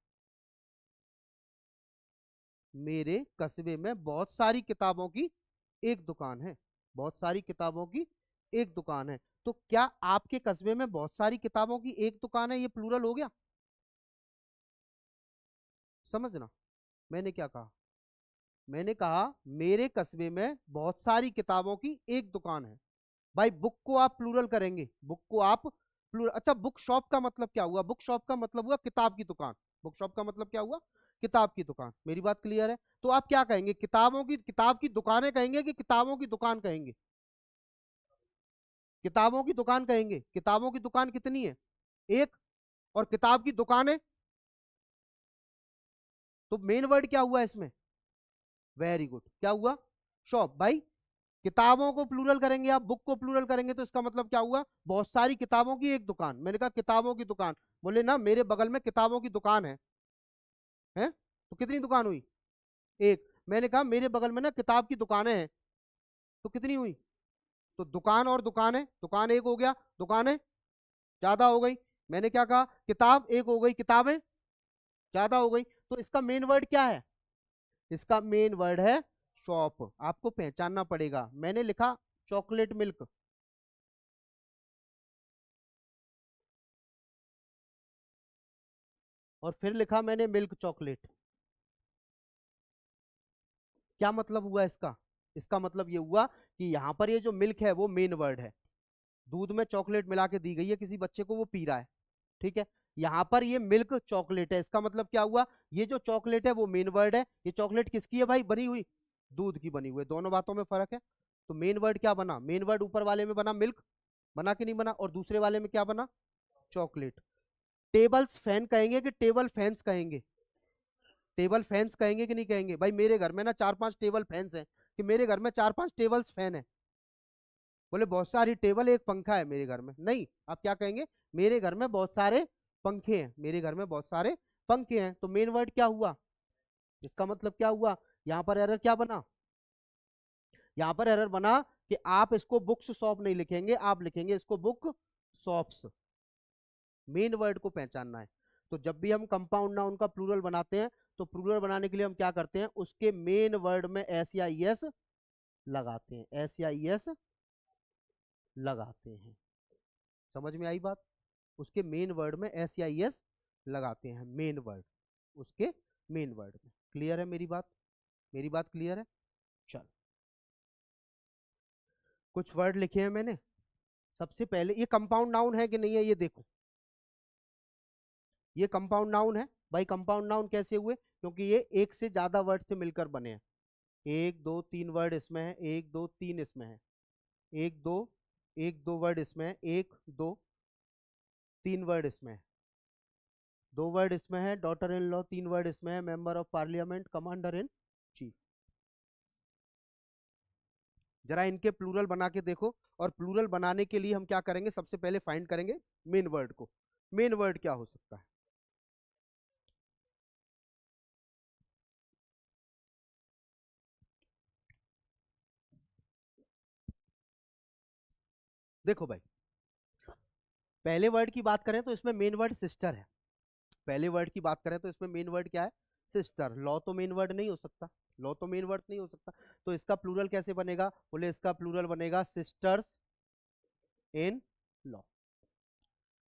मेरे कस्बे में बहुत सारी किताबों की एक दुकान है। बहुत सारी किताबों की एक दुकान है। तो क्या आपके कस्बे में बहुत सारी किताबों की एक दुकान है, ये प्लूरल हो गया? समझना मैंने क्या कहा। मैंने कहा मेरे कस्बे में बहुत सारी किताबों की एक दुकान है। भाई बुक को आप प्लूरल करेंगे, बुक को आप प्लूरल। अच्छा, बुक शॉप का मतलब क्या हुआ? बुक शॉप का मतलब हुआ किताब की दुकान। बुक शॉप का मतलब क्या हुआ? किताब की दुकान। मेरी बात क्लियर है? तो आप क्या कहेंगे, किताबों की, किताब की दुकानें कहेंगे कि किताबों की दुकान कहेंगे? किताबों की दुकान कहेंगे। किताबों की दुकान कितनी है? एक। और किताब की दुकान है, तो मेन वर्ड क्या हुआ इसमें? वेरी गुड, क्या हुआ? शॉप। भाई किताबों को प्लूरल करेंगे आप, बुक को प्लूरल करेंगे, तो इसका मतलब क्या हुआ? बहुत सारी किताबों की एक दुकान। मैंने कहा किताबों की दुकान, बोले ना मेरे बगल में किताबों की दुकान है? तो कितनी दुकान हुई? एक। मैंने कहा मेरे बगल में ना किताब की दुकानें हैं, तो कितनी हुई? तो दुकान और दुकान है, दुकान एक हो गया, दुकानें ज्यादा हो गई। मैंने क्या कहा, किताब एक हो गई, किताबें ज्यादा हो गई। तो इसका मेन वर्ड क्या है? इसका मेन वर्ड है शॉप। आपको पहचानना पड़ेगा। मैंने लिखा चॉकलेट मिल्क, और फिर लिखा मैंने मिल्क चॉकलेट। क्या मतलब हुआ इसका? इसका मतलब ये हुआ कि यहां पर ये जो मिल्क है वो मेन वर्ड है। दूध में चॉकलेट मिला के दी गई है किसी बच्चे को, वो पी रहा है, ठीक है। यहां पर ये मिल्क चॉकलेट है, इसका मतलब क्या हुआ? ये जो चॉकलेट है वो मेन वर्ड है। ये चॉकलेट किसकी है भाई बनी हुई? दूध की बनी हुई है। दोनों बातों में फर्क है। तो मेन वर्ड क्या बना? मेन वर्ड ऊपर वाले में बना मिल्क, बना कि नहीं बना? और दूसरे वाले में क्या बना? चॉकलेट। टेबल्स फैन कहेंगे कि टेबल फैंस कहेंगे? टेबल फैंस कहेंगे कि नहीं कहेंगे? भाई मेरे घर में ना 4-5 टेबल फैंस हैं, कि मेरे घर में 4-5 टेबल्स फैन है? बोले बहुत सारी टेबल एक पंखा है मेरे घर में? नहीं, आप क्या कहेंगे? मेरे घर में बहुत सारे पंखे हैं, मेरे घर में बहुत सारे पंखे हैं। तो मेन वर्ड क्या हुआ? इसका मतलब क्या हुआ? यहां पर एरर क्या बना? यहां पर एरर बना कि आप इसको बुक्स शॉप नहीं लिखेंगे, आप लिखेंगे इसको बुक शॉप्स। मेन वर्ड को पहचानना है। तो जब भी हम कंपाउंड नाउन का प्लूरल बनाते हैं, तो प्लूरल बनाने के लिए हम क्या करते हैं? उसके मेन वर्ड में एस या एस लगाते हैं, एस या एस लगाते हैं। समझ में आई बात? उसके मेन वर्ड में एस या एस लगाते हैं, मेन वर्ड, उसके मेन वर्ड में। क्लियर है मेरी बात? मेरी बात क्लियर है? चल, कुछ वर्ड लिखे हैं मैंने। सबसे पहले, ये कंपाउंड नाउन है कि नहीं है ये देखो। ये कंपाउंड नाउन है। भाई कंपाउंड नाउन कैसे हुए? क्योंकि ये एक से ज्यादा वर्ड से मिलकर बने हैं। एक दो तीन वर्ड इसमें है, एक दो तीन इसमें है, एक दो, एक दो वर्ड इसमें है, एक दो तीन वर्ड इसमें है, दो वर्ड इसमें है डॉटर इन लॉ, तीन वर्ड इसमें है member of parliament, commander in chief. जरा इनके प्लूरल बना के देखो। और प्लूरल बनाने के लिए हम क्या करेंगे? सबसे पहले फाइंड करेंगे मेन वर्ड को। मेन वर्ड क्या हो सकता है? देखो भाई, पहले वर्ड की बात करें तो इसमें मेन वर्ड सिस्टर है। पहले वर्ड की बात करें तो इसमें मेन वर्ड क्या है? सिस्टर। लॉ तो मेन वर्ड नहीं हो सकता, लॉ तो मेन वर्ड नहीं हो सकता। तो इसका प्लूरल कैसे बनेगा? बोले इसका प्लूरल बनेगा सिस्टर्स इन लॉ।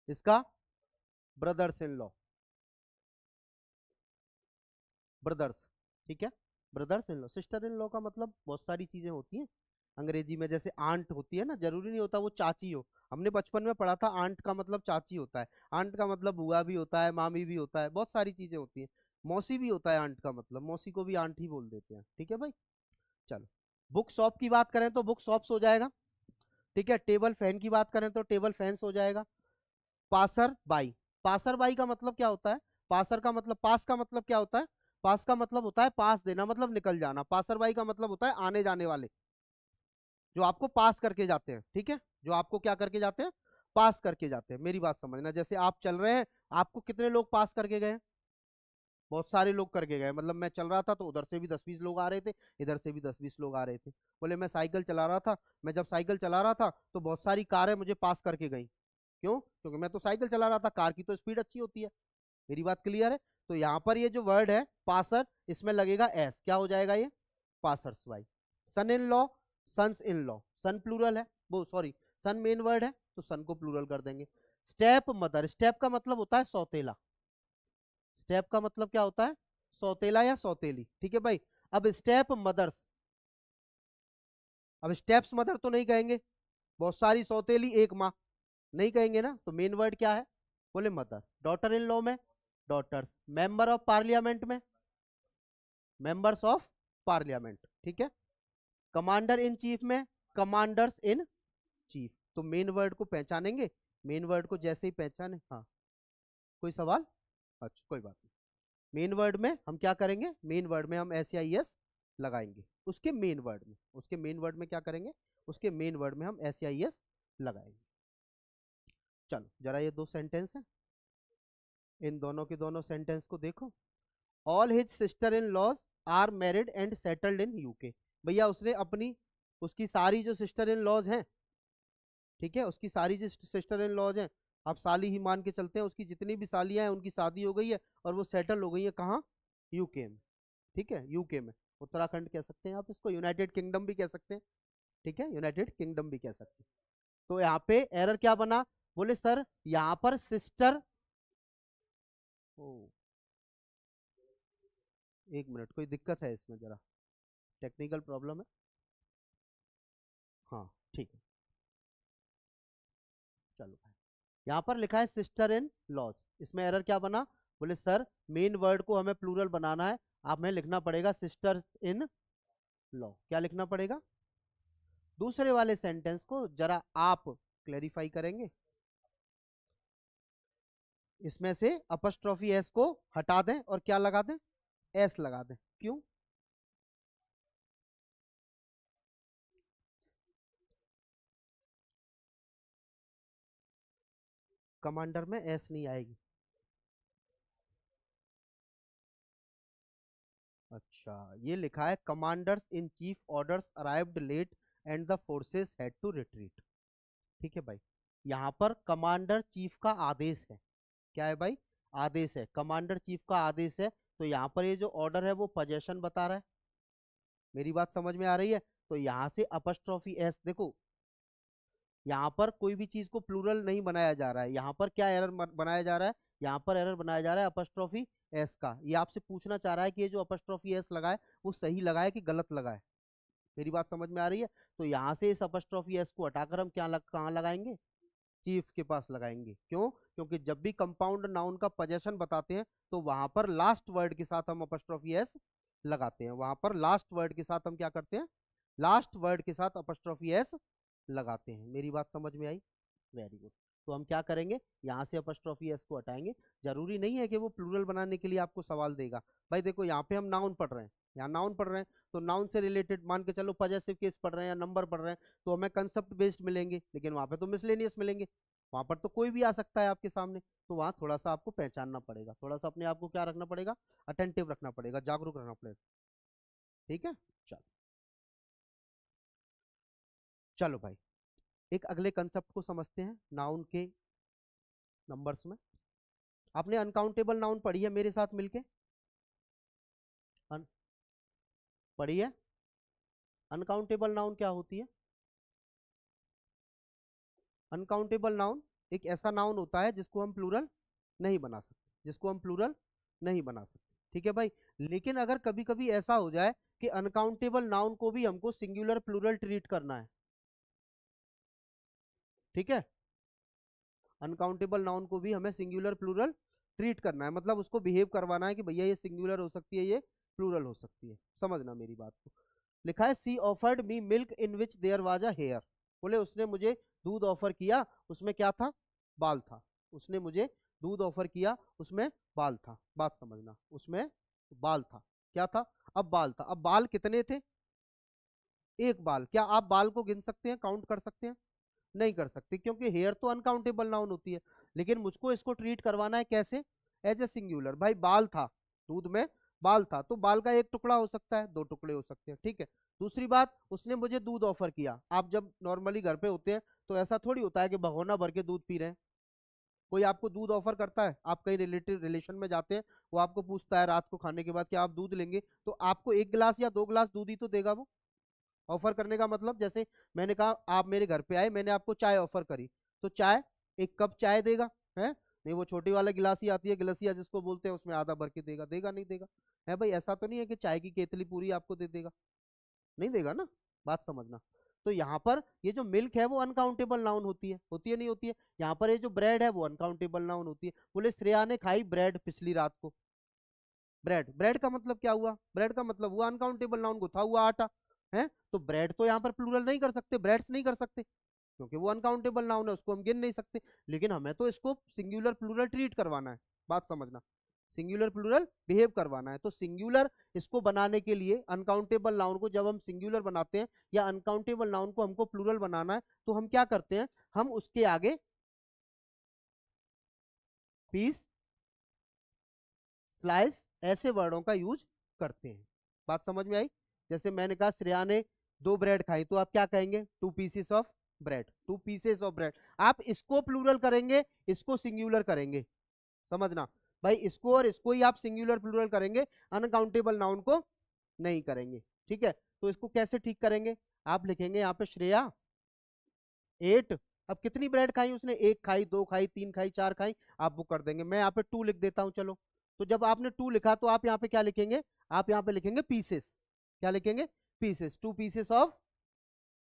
इसका ब्रदर्स इन लॉ, ब्रदर्स, ठीक है। Brothers in law. Sister in law का मतलब बहुत सारी चीजें होती हैं अंग्रेजी में। जैसे आंट होती है ना, जरूरी नहीं होता वो चाची हो। हमने बचपन में पढ़ा था आंट का मतलब चाची होता है। आंट का मतलब बुआ भी होता है, मामी भी होता है, बहुत सारी चीजें होती हैं। मौसी भी होता है आंट का मतलब, मौसी को भी आंट ही बोल देते हैं, ठीक है भाई। चलो, बुक शॉप की बात करें तो बुक शॉप्स हो जाएगा, ठीक है। टेबल फैन की बात करें तो टेबल फैंस हो जाएगा। पासर बाई, पासर बाई का मतलब क्या होता है? पासर का मतलब, पास का मतलब क्या होता है? पास का मतलब होता है पास देना, मतलब निकल जाना। पासर बाई का मतलब होता है आने जाने वाले, जो आपको पास करके जाते हैं, ठीक है। जो आपको क्या करके जाते हैं? पास करके जाते हैं। मेरी बात समझना, जैसे आप चल रहे हैं, आपको कितने लोग पास करके गए? बहुत सारे लोग करके गए, मतलब मैं चल रहा था तो उधर से भी 10-20 लोग आ रहे थे, इधर से भी 10-20 लोग आ रहे थे। बोले मैं साइकिल चला रहा था, मैं जब साइकिल चला रहा था तो बहुत सारी कारें मुझे पास करके गई। क्यों? क्योंकि मैं तो साइकिल चला रहा था, कार की तो स्पीड अच्छी होती है। मेरी बात क्लियर है? तो यहाँ पर ये जो वर्ड है पासर, इसमें लगेगा एस, क्या हो जाएगा ये? Passers by. Son in law, sons in law, son plural है, वो सॉरी सन मेन वर्ड है तो सन को प्लूरल कर देंगे। स्टेप मदर, स्टेप का मतलब होता है सौतेला। स्टेप का मतलब क्या होता है? सौतेला या सौतेली, ठीक है भाई। अब स्टेप मदर्स, अब स्टेप्स मदर तो नहीं कहेंगे, बहुत सारी सौतेली एक माँ, नहीं कहेंगे ना, तो मेन वर्ड क्या है? बोले मदर। डॉटर इन लॉ में डॉटर्स, मेंबर ऑफ पार्लियामेंट में मेंबर्स ऑफ पार्लियामेंट, ठीक है। कमांडर इन चीफ में कमांडर्स इन चीफ। तो मेन वर्ड को पहचानेंगे, मेन वर्ड को जैसे ही पहचाने, हाँ कोई सवाल? अच्छा कोई बात नहीं। मेन वर्ड में हम क्या करेंगे? मेन वर्ड में हम एस या एस लगाएंगे, उसके मेन वर्ड में, उसके मेन वर्ड में क्या करेंगे? उसके मेन वर्ड में हम एस या एस लगाएंगे। चलो जरा ये दो सेंटेंस है, इन दोनों के दोनों सेंटेंस को देखो। All his sister in laws are married and settled in UK. भैया उसने अपनी, उसकी सारी जो सिस्टर इन लॉज हैं, ठीक है, उसकी सारी जो सिस्टर इन लॉज हैं, आप साली ही मान के चलते हैं, उसकी जितनी भी सालियां हैं उनकी शादी हो गई है और वो सेटल हो गई है कहाँ? यूके में, ठीक है, यूके में। उत्तराखंड कह सकते हैं आप इसको, यूनाइटेड किंगडम भी कह सकते हैं, ठीक है, यूनाइटेड किंगडम भी कह सकते हैं। तो यहाँ पे एरर क्या बना? बोले सर यहाँ पर सिस्टर, ओ एक मिनट, कोई दिक्कत है इसमें, जरा टेक्निकल प्रॉब्लम है। हाँ ठीक है, चलो भाई। यहाँ पर लिखा है सिस्टर इन लॉज, इसमें एरर क्या बना? बोले सर मेन वर्ड को हमें प्लूरल बनाना है, आप हमें लिखना पड़ेगा सिस्टर्स इन लॉ। क्या लिखना पड़ेगा? दूसरे वाले सेंटेंस को जरा आप क्लेरिफाई करेंगे। इसमें से अपस्ट्रॉफी एस को हटा दें और क्या लगा दें? एस लगा दें। क्यों? कमांडर में एस नहीं आएगी? अच्छा, ये लिखा है commanders in chief orders arrived late and the forces had to retreat, ठीक है भाई। यहाँ पर कमांडर चीफ का आदेश है, क्या है भाई? आदेश है, कमांडर चीफ का आदेश है। तो यहाँ पर ये जो ऑर्डर है वो पोजेशन बता रहा है। मेरी बात समझ में आ रही है? तो यहाँ से अपस्ट्रॉफी एस देखो, यहाँ पर कोई भी चीज को प्लूरल नहीं बनाया जा रहा है। यहाँ पर क्या एरर बनाया जा रहा है? यहाँ पर एरर बनाया जा रहा है अपस्ट्रॉफी एस का। ये आपसे पूछना चाह रहा है कि ये जो अपस्ट्रॉफी एस लगा है वो सही लगा है कि गलत लगा है। मेरी बात समझ में आ रही है? तो यहाँ से इस अपस्ट्रॉफी एस को हटाकर हम क्या कहाँ लगाएंगे? चीफ के पास लगाएंगे। क्यों? क्योंकि जब भी कंपाउंड नाउन का पोजेशन बताते हैं तो वहां पर लास्ट वर्ड के साथ हम अपस्ट्रॉफी एस लगाते हैं। वहां पर लास्ट वर्ड के साथ हम क्या करते हैं? लास्ट वर्ड के साथ अपस्ट्रॉफी एस लगाते हैं। मेरी बात समझ में आई? Very good. तो हम क्या करेंगे? यहाँ से अपस्ट्रॉफी एस को हटाएंगे। जरूरी नहीं है कि वो प्लूरल बनाने के लिए आपको सवाल देगा। भाई देखो यहाँ पे हम नाउन पढ़ रहे हैं, यहाँ नाउन पढ़ रहे हैं, तो नाउन से रिलेटेड मान के चलो पॉजेसिव केस पढ़ रहे हैं या नंबर पढ़ रहे हैं, तो हमें कंसेप्ट बेस्ड मिलेंगे। लेकिन वहां पे तो मिसलेनियस मिलेंगे, वहां पर तो कोई भी आ सकता है आपके सामने। तो वहां थोड़ा सा आपको पहचानना पड़ेगा, थोड़ा सा अपने आप को क्या रखना पड़ेगा? अटेंटिव रखना पड़ेगा, जागरूक रखना पड़ेगा, ठीक है। चलो चलो भाई, एक अगले कंसेप्ट को समझते हैं नाउन के नंबर्स में। आपने अनकाउंटेबल नाउन पढ़ी है मेरे साथ मिलके? अन, पढ़ी है? अनकाउंटेबल नाउन क्या होती है? अनकाउंटेबल नाउन एक ऐसा नाउन होता है जिसको हम प्लूरल नहीं बना सकते, जिसको हम प्लूरल नहीं बना सकते, ठीक है भाई। लेकिन अगर कभी कभी ऐसा हो जाए कि अनकाउंटेबल नाउन को भी हमको सिंगुलर प्लूरल ट्रीट करना है, ठीक है, अनकाउंटेबल नाउन को भी हमें सिंगुलर प्लूरल ट्रीट करना है, मतलब उसको बिहेव करवाना है कि भैया ये सिंगुलर हो सकती है, ये प्लूरल हो सकती है। समझना मेरी बात को। लिखा है she offered me milk in which there was a hair. बोले उसने मुझे दूध ऑफर किया, उसमें क्या था? बाल था। उसने मुझे दूध ऑफर किया, उसमें बाल था। बात समझना, उसमें बाल था, क्या था? अब बाल था। अब बाल कितने थे? एक बाल। क्या आप बाल को गिन सकते हैं, काउंट कर सकते हैं? नहीं कर सकते, क्योंकि हेयर तो अनकाउंटेबल नाउन होती है। लेकिन मुझको इसको ट्रीट करवाना है कैसे? As a singular. भाई बाल था दूध में बाल था, तो बाल का एक टुकड़ा हो सकता है, दो टुकड़े हो सकते हैं, ठीक है। दूसरी बात, उसने मुझे दूध ऑफर किया। आप जब नॉर्मली घर पे होते हैं तो ऐसा थोड़ी होता है कि भगोना भर के दूध पी रहे हैं। कोई आपको दूध ऑफर करता है, आप कहीं रिलेटिव रिलेशन में जाते हैं, वो आपको पूछता है रात को खाने के बाद कि आप दूध लेंगे, तो आपको एक गिलास या दो गिलास दूध ही तो देगा वो। ऑफर करने का मतलब, जैसे मैंने कहा आप मेरे घर पे आए, मैंने आपको चाय ऑफर करी, तो चाय, एक कप चाय देगा है, नहीं वो छोटी वाला गिलास ही आती है, गिलासिया जिसको बोलते हैं, उसमें आधा भर के देगा, देगा नहीं देगा? है भाई, ऐसा तो नहीं है कि चाय की केतली पूरी आपको दे देगा, नहीं देगा ना, बात समझना। तो यहाँ पर ये जो मिल्क है वो अनकाउंटेबल नाउन होती है नहीं होती है। यहाँ पर ये जो ब्रेड है वो अनकाउंटेबल नाउन होती है। बोले श्रेया ने खाई ब्रेड पिछली रात को, ब्रेड, ब्रेड का मतलब क्या हुआ? ब्रेड का मतलब हुआ अनकाउंटेबल नाउन, गुथा हुआ आटा है। तो ब्रेड तो यहाँ पर प्लूरल नहीं कर सकते, ब्रेड्स नहीं कर सकते, क्योंकि वो अनकाउंटेबल नाउन है, उसको हम गिन नहीं सकते। लेकिन हमें तो इसको सिंगुलर प्लूरल ट्रीट करवाना है, बात समझना, सिंगुलर प्लूरल बिहेव करवाना है। तो सिंगुलर इसको बनाने के लिए, अनकाउंटेबल नाउन को जब हम सिंगुलर बनाते हैं या अनकाउंटेबल नाउन को हमको प्लूरल बनाना है, तो हम क्या करते हैं, हम उसके आगे पीस, स्लाइस, ऐसे वर्डों का यूज करते हैं। बात समझ में आई? जैसे मैंने कहा श्रेया ने दो ब्रेड खाई, तो आप क्या कहेंगे, two pieces of bread, two pieces of bread. आप इसको प्लूरल करेंगे, इसको सिंगुलर करेंगे, समझना भाई, इसको और इसको ही आप सिंगुलर प्लूरल करेंगे, अनकाउंटेबल नाउन को नहीं करेंगे, ठीक है। तो इसको कैसे ठीक करेंगे, आप लिखेंगे यहाँ पे श्रेया एट, अब कितनी ब्रेड खाई उसने, एक खाई, दो खाई, तीन खाई, चार खाई, आप वो कर देंगे। मैं यहाँ पे टू लिख देता हूँ, चलो। तो जब आपने टू लिखा तो आप यहाँ पे क्या लिखेंगे, आप यहाँ पे लिखेंगे पीसेस, क्या लिखेंगे, pieces, two pieces of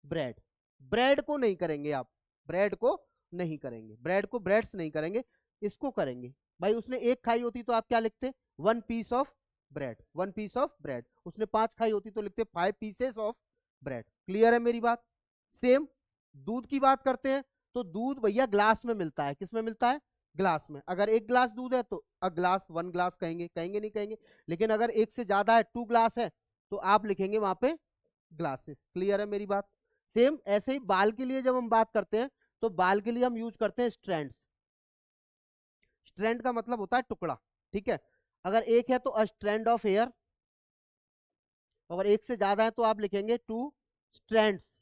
bread. Bread को नहीं करेंगे आप, ब्रेड को नहीं करेंगे, ब्रेड को ब्रेड्स नहीं करेंगे, इसको करेंगे। भाई उसने एक खाई होती तो आप क्या लिखते, one piece of bread, one piece of bread. उसने पांच खाई होती तो लिखते five pieces of bread. Clear है मेरी बात? सेम दूध की बात करते हैं, तो दूध भैया ग्लास में मिलता है, किस में मिलता है, ग्लास में। अगर एक ग्लास दूध है तो अ ग्लास, वन ग्लास कहेंगे, कहेंगे नहीं कहेंगे। लेकिन अगर एक से ज्यादा है, टू ग्लास है, तो आप लिखेंगे वहां पे ग्लासेस। क्लियर है मेरी बात? सेम ऐसे ही बाल के लिए जब हम बात करते हैं, तो बाल के लिए हम यूज करते हैं स्ट्रैंड्स। स्ट्रैंड का मतलब होता है टुकड़ा, ठीक है। अगर एक है तो अ स्ट्रैंड ऑफ हेयर, अगर एक से ज्यादा है तो आप लिखेंगे two strands,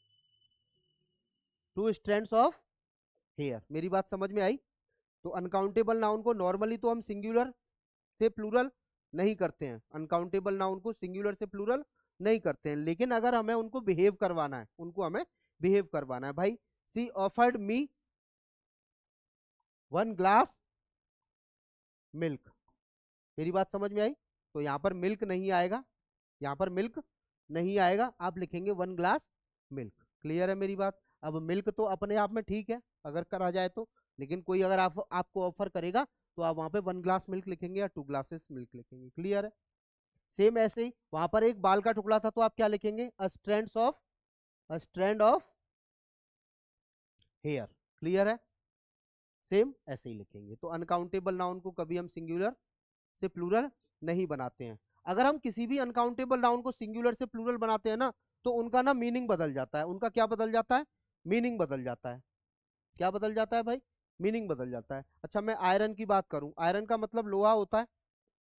two strands of hair. मेरी बात समझ में आई? तो अनकाउंटेबल नाउन को नॉर्मली तो हम सिंगुलर से प्लूरल नहीं करते हैं, अनकाउंटेबल नाउन को सिंगुलर से प्लूरल नहीं करते हैं। लेकिन अगर हमें उनको बिहेव करवाना है, उनको हमें बिहेव करवाना है, भाई she offered me one glass milk. मेरी बात समझ में आई? तो यहाँ पर मिल्क नहीं आएगा, यहाँ पर मिल्क नहीं आएगा, आप लिखेंगे वन ग्लास मिल्क। क्लियर है मेरी बात? अब मिल्क तो अपने आप में ठीक है अगर करा जाए तो, लेकिन कोई अगर आपको ऑफर करेगा तो आप वहां पे वन ग्लास मिल्क लिखेंगे या टू ग्लासेस मिल्क लिखेंगे। क्लियर है? सेम ऐसे ही वहां पर एक बाल का टुकड़ा था तो आप क्या लिखेंगे, अ स्ट्रैंड ऑफ हेयर। क्लियर है? सेम ऐसे ही लिखेंगे। तो अनकाउंटेबल नाउन को कभी हम सिंगुलर से प्लूरल नहीं बनाते हैं। अगर हम किसी भी अनकाउंटेबल नाउन को सिंगुलर से प्लूरल बनाते हैं ना, तो उनका ना मीनिंग बदल जाता है। उनका क्या बदल जाता है, मीनिंग बदल जाता है। क्या बदल जाता है भाई, मीनिंग बदल जाता है। अच्छा मैं आयरन की बात करूं, आयरन का मतलब लोहा होता है,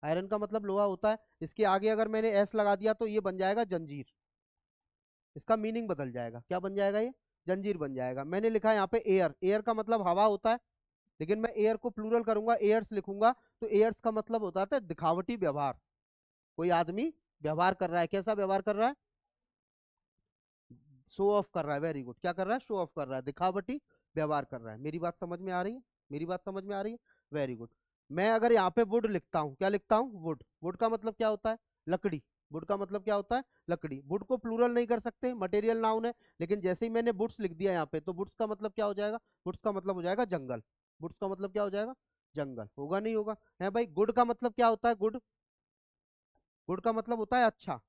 आयरन का मतलब लोहा होता है। इसके आगे अगर मैंने एस लगा दिया तो ये बन जाएगा जंजीर, इसका मीनिंग बदल जाएगा। क्या बन जाएगा, ये जंजीर बन जाएगा। मैंने लिखा है यहाँ पे एयर, एयर का मतलब हवा होता है, लेकिन मैं एयर को प्लूरल करूंगा, एयर्स लिखूंगा, तो एयर्स का मतलब होता है दिखावटी व्यवहार। कोई आदमी व्यवहार कर रहा है, कैसा व्यवहार कर रहा है, शो ऑफ कर रहा है, वेरी गुड। क्या कर रहा है, शो ऑफ कर रहा है, दिखावटी व्यवहार कर रहा है। मेरी बात समझ में आ रही है? मेरी बात समझ में आ रही है, वेरी गुड। मैं अगर यहाँ पे वुड लिखता हूँ, क्या लिखता हूँ, वुड, वुड का मतलब क्या होता है, लकड़ी, वुड का मतलब क्या होता है, लकड़ी। वुड को प्लूरल नहीं कर सकते, मटेरियल नाउन है, लेकिन जैसे ही मैंने वुड्स लिख दिया यहाँ पे, तो वुड्स का मतलब क्या हो जाएगा, वुड्स का मतलब हो जाएगा जंगल। वुड्स का मतलब क्या हो जाएगा, जंगल। होगा नहीं होगा? है भाई। गुड का मतलब क्या होता है, गुड, गुड का मतलब होता है अच्छा,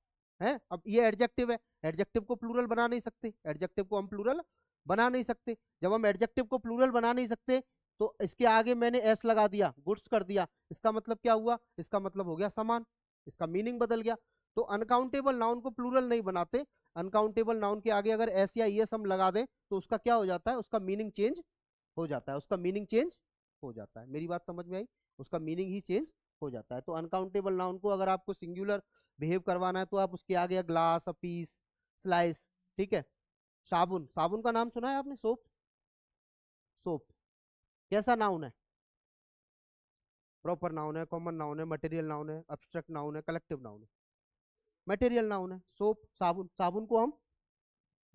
है। अब ये एडजेक्टिव है, एडजेक्टिव को प्लूरल बना नहीं सकते, एडजेक्टिव को हम प्लूरल बना नहीं सकते। जब हम एडजेक्टिव को प्लूरल बना नहीं सकते, तो इसके आगे मैंने एस लगा दिया, गुड्स कर दिया, इसका मतलब क्या हुआ, इसका मतलब हो गया सामान, इसका मीनिंग बदल गया। तो अनकाउंटेबल नाउन को प्लूरल नहीं बनाते, अनकाउंटेबल नाउन के आगे अगर एस या ईएस हम लगा दें तो उसका क्या हो जाता है, उसका मीनिंग चेंज हो जाता है, उसका मीनिंग चेंज हो जाता है। मेरी बात समझ में आई? उसका मीनिंग ही चेंज हो जाता है। तो अनकाउंटेबल नाउन को अगर आपको सिंगुलर बिहेव करवाना है तो आप उसके आगे ग्लास, अ पीस, स्लाइस, ठीक है। साबुन, साबुन का नाम सुना है आपने? सोप, सोप कैसा नाउन है? प्रॉपर नाउन है, कॉमन नाउन है, मटेरियल नाउन है, अब्स्ट्रैक्ट नाउन है, कलेक्टिव नाउन है? मटेरियल नाउन है। सोप, साबुन, साबुन को हम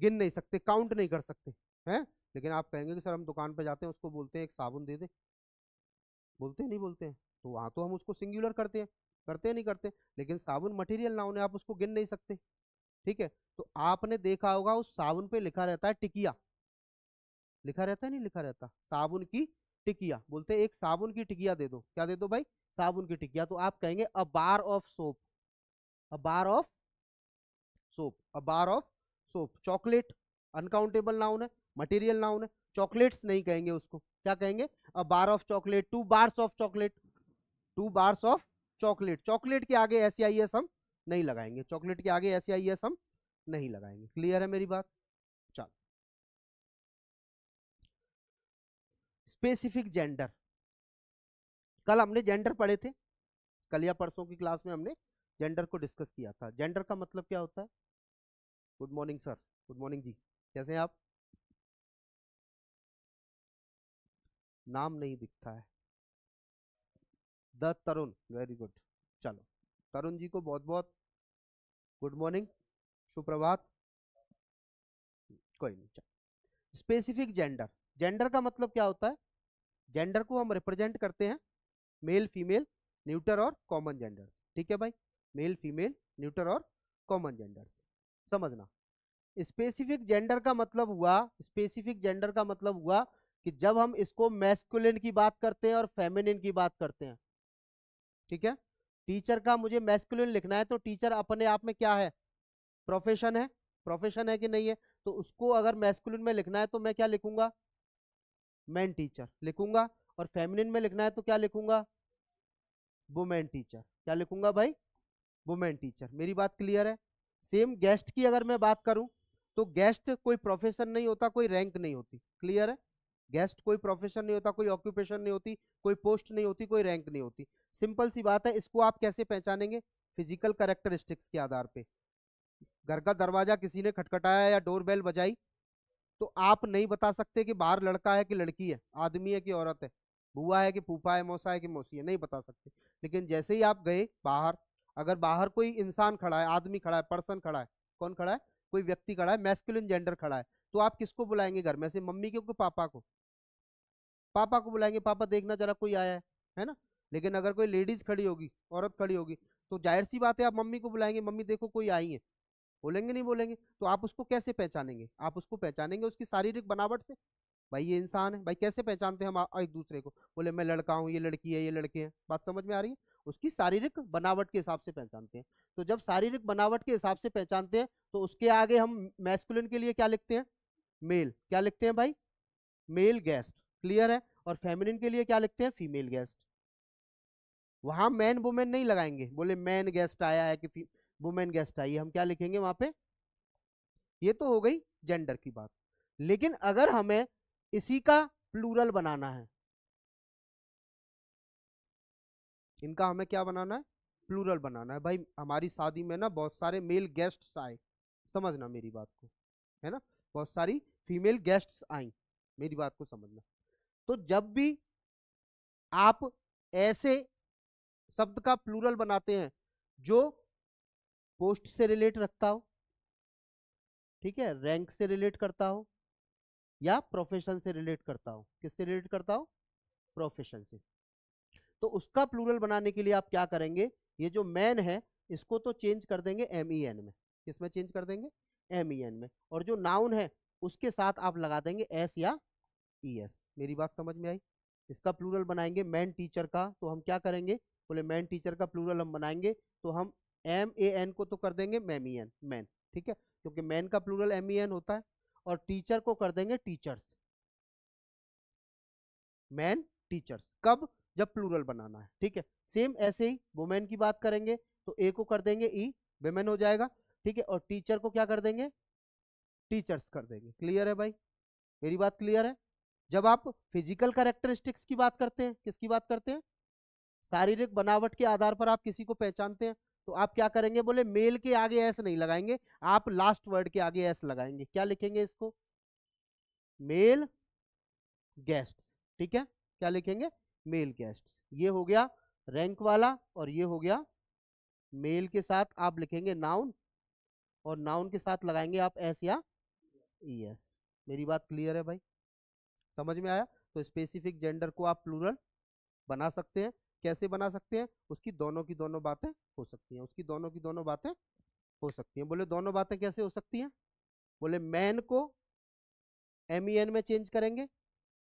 गिन नहीं सकते, काउंट नहीं कर सकते हैं। लेकिन आप कहेंगे कि सर हम दुकान पे जाते हैं, उसको बोलते हैं एक साबुन दे दे, बोलते हैं नहीं बोलते हैं? तो वहां तो हम उसको सिंगुलर करते हैं नहीं करते? लेकिन साबुन मटेरियल नाउन है, आप उसको गिन नहीं सकते, ठीक है। तो आपने देखा होगा उस साबुन पे लिखा रहता है टिकिया, लिखा रहता है नहीं लिखा रहता? साबुन की टिकिया, बोलते हैं एक साबुन की टिकिया दे दो। क्या दे दो भाई? साबुन की टिकिया। तो आप कहेंगे a bar of soap, a bar of soap, a bar of soap. Chocolate uncountable noun है, मटेरियल नाउन है, चॉकलेट्स नहीं कहेंगे उसको, क्या कहेंगे? A bar of chocolate, two bars of chocolate, two bars of chocolate. Chocolate के आगे S I S हम नहीं लगाएंगे, चॉकलेट के आगे एस आई एस हम नहीं लगाएंगे। क्लियर है मेरी बात? चलो, स्पेसिफिक जेंडर, कल हमने जेंडर पढ़े थे, कल या परसों की क्लास में हमने जेंडर को डिस्कस किया था। जेंडर का मतलब क्या होता है? Good morning sir, good morning ji, कैसे हैं आप? नाम नहीं दिखता है, द तरुण, वेरी गुड। चलो, तरुण जी को बहुत बहुत गुड मॉर्निंग, सुप्रभात। कोई नहीं। स्पेसिफिक जेंडर, जेंडर का मतलब क्या होता है? जेंडर को हम रिप्रेजेंट करते हैं मेल, फीमेल, न्यूटर और कॉमन जेंडर्स, ठीक है भाई? मेल, फीमेल, न्यूटर और कॉमन जेंडर्स, समझना। स्पेसिफिक जेंडर का मतलब हुआ, स्पेसिफिक जेंडर का मतलब हुआ कि जब हम इसको मैस्कुलिन की बात करते हैं और फेमिनिन की बात करते हैं, ठीक है। टीचर का मुझे मैस्कुलिन लिखना है तो टीचर अपने आप में क्या है? प्रोफेशन है, प्रोफेशन है कि नहीं है? तो उसको अगर मैस्कुलिन में लिखना है तो मैं क्या लिखूंगा? मैन टीचर लिखूंगा। और फेमिनिन में लिखना है तो क्या लिखूंगा? Women teacher. क्या लिखूंगा भाई? Women teacher. मेरी बात क्लियर है? सेम गेस्ट की अगर मैं बात करूं तो गेस्ट कोई प्रोफेशन नहीं होता, कोई रैंक नहीं होती। क्लियर है? गेस्ट कोई प्रोफेशन नहीं होता, कोई ऑक्यूपेशन नहीं होती, कोई पोस्ट नहीं होती, कोई रैंक नहीं होती। सिंपल सी बात है। इसको आप कैसे पहचानेंगे? फिजिकल कैरेक्टरिस्टिक्स के आधार पे। घर का दरवाजा किसी ने खटखटाया या डोरबेल बजाई तो आप नहीं बता सकते कि बाहर लड़का है कि लड़की है, आदमी है कि औरत है, बुआ है कि फूफा है, मौसा है कि मौसी है, नहीं बता सकते। लेकिन जैसे ही आप गए बाहर, अगर बाहर कोई इंसान खड़ा है, आदमी खड़ा है, पर्सन खड़ा है, कौन खड़ा है? कोई व्यक्ति खड़ा है, मैस्कुलिन जेंडर खड़ा है, तो आप किसको बुलाएंगे घर में से? मम्मी को कि पापा को? पापा को बुलाएंगे, पापा देखना जरा कोई आया है ना। लेकिन अगर कोई लेडीज खड़ी होगी, औरत खड़ी होगी, तो जाहिर सी बात है आप मम्मी को बुलाएंगे, मम्मी देखो कोई आई है, बोलेंगे नहीं बोलेंगे? तो आप उसको कैसे पहचानेंगे? आप उसको पहचानेंगे उसकी शारीरिक बनावट से। भाई ये इंसान है। भाई कैसे पहचानते हैं हम एक दूसरे को? बोले मैं लड़का हूँ, ये लड़की है, ये लड़के हैं। बात समझ में आ रही है? उसकी शारीरिक बनावट के हिसाब से पहचानते हैं। तो जब शारीरिक बनावट के हिसाब से पहचानते हैं तो उसके आगे हम मैस्कुलिन के लिए क्या लिखते हैं? मेल। क्या लिखते हैं भाई? Mail guest. क्लियर है? और फेमिनिन के लिए क्या लिखते हैं? Female guest. वहां मैन वुमेन नहीं लगाएंगे, बोले मैन गेस्ट आया है कि वुमेन गेस्ट आई है, हम क्या लिखेंगे वहां पे? ये तो हो गई जेंडर की बात। लेकिन अगर हमें इसी का प्लूरल बनाना है, इनका हमें क्या बनाना है? प्लूरल बनाना है। भाई हमारी शादी में ना बहुत सारे मेल गेस्ट्स आए, समझना मेरी बात को, है ना। बहुत सारी फीमेल गेस्ट्स आई, मेरी बात को समझना। तो जब भी आप ऐसे शब्द का प्लूरल बनाते हैं जो पोस्ट से रिलेट रखता हो, ठीक है, रैंक से रिलेट करता हो, या प्रोफेशन से रिलेट करता हो, किससे रिलेट करता हो? प्रोफेशन से। तो उसका प्लूरल बनाने के लिए आप क्या करेंगे? ये जो मैन है इसको तो चेंज कर देंगे एम ई एन में। किसमें चेंज कर देंगे? एम ई एन में। और जो नाउन है उसके साथ आप लगा देंगे एस या ई एस। मेरी बात समझ में आई? इसका प्लूरल बनाएंगे मैन टीचर का, तो हम क्या करेंगे? बोले मैन टीचर का प्लूरल हम बनाएंगे तो हम एम ए एन को तो कर देंगे मैम ई एन, मैन, ठीक है, क्योंकि मैन का प्लूरल एम ई एन होता है। और टीचर को कर देंगे टीचर्स, मैन टीचर्स। कब? जब प्लूरल बनाना है, ठीक है। सेम ऐसे ही वुमेन की बात करेंगे तो ए को कर देंगे ई, वुमेन हो जाएगा, ठीक है। और टीचर को क्या कर देंगे? टीचर्स कर देंगे। क्लियर है भाई? मेरी बात क्लियर है? जब आप फिजिकल कैरेक्टरिस्टिक्स की बात करते हैं, किसकी बात करते हैं? शारीरिक बनावट के आधार पर आप किसी को पहचानते हैं तो आप क्या करेंगे, बोले मेल के आगे एस नहीं लगाएंगे, आप लास्ट वर्ड के आगे एस लगाएंगे। क्या लिखेंगे इसको, मेल गेस्ट्स, ठीक है, क्या लिखेंगे, मेल गेस्ट्स। ये हो गया रैंक वाला, और ये हो गया मेल के साथ आप लिखेंगे नाउन, और नाउन के साथ लगाएंगे आप एस या ई एस। मेरी बात क्लियर है भाई, समझ में आया? तो स्पेसिफिक जेंडर को आप प्लूरल बना सकते हैं। कैसे बना सकते हैं, उसकी दोनों की दोनों बातें हो सकती हैं, उसकी दोनों की दोनों बातें हो सकती हैं। बोले दोनों बातें कैसे हो सकती हैं, बोले मैन को MEN में चेंज करेंगे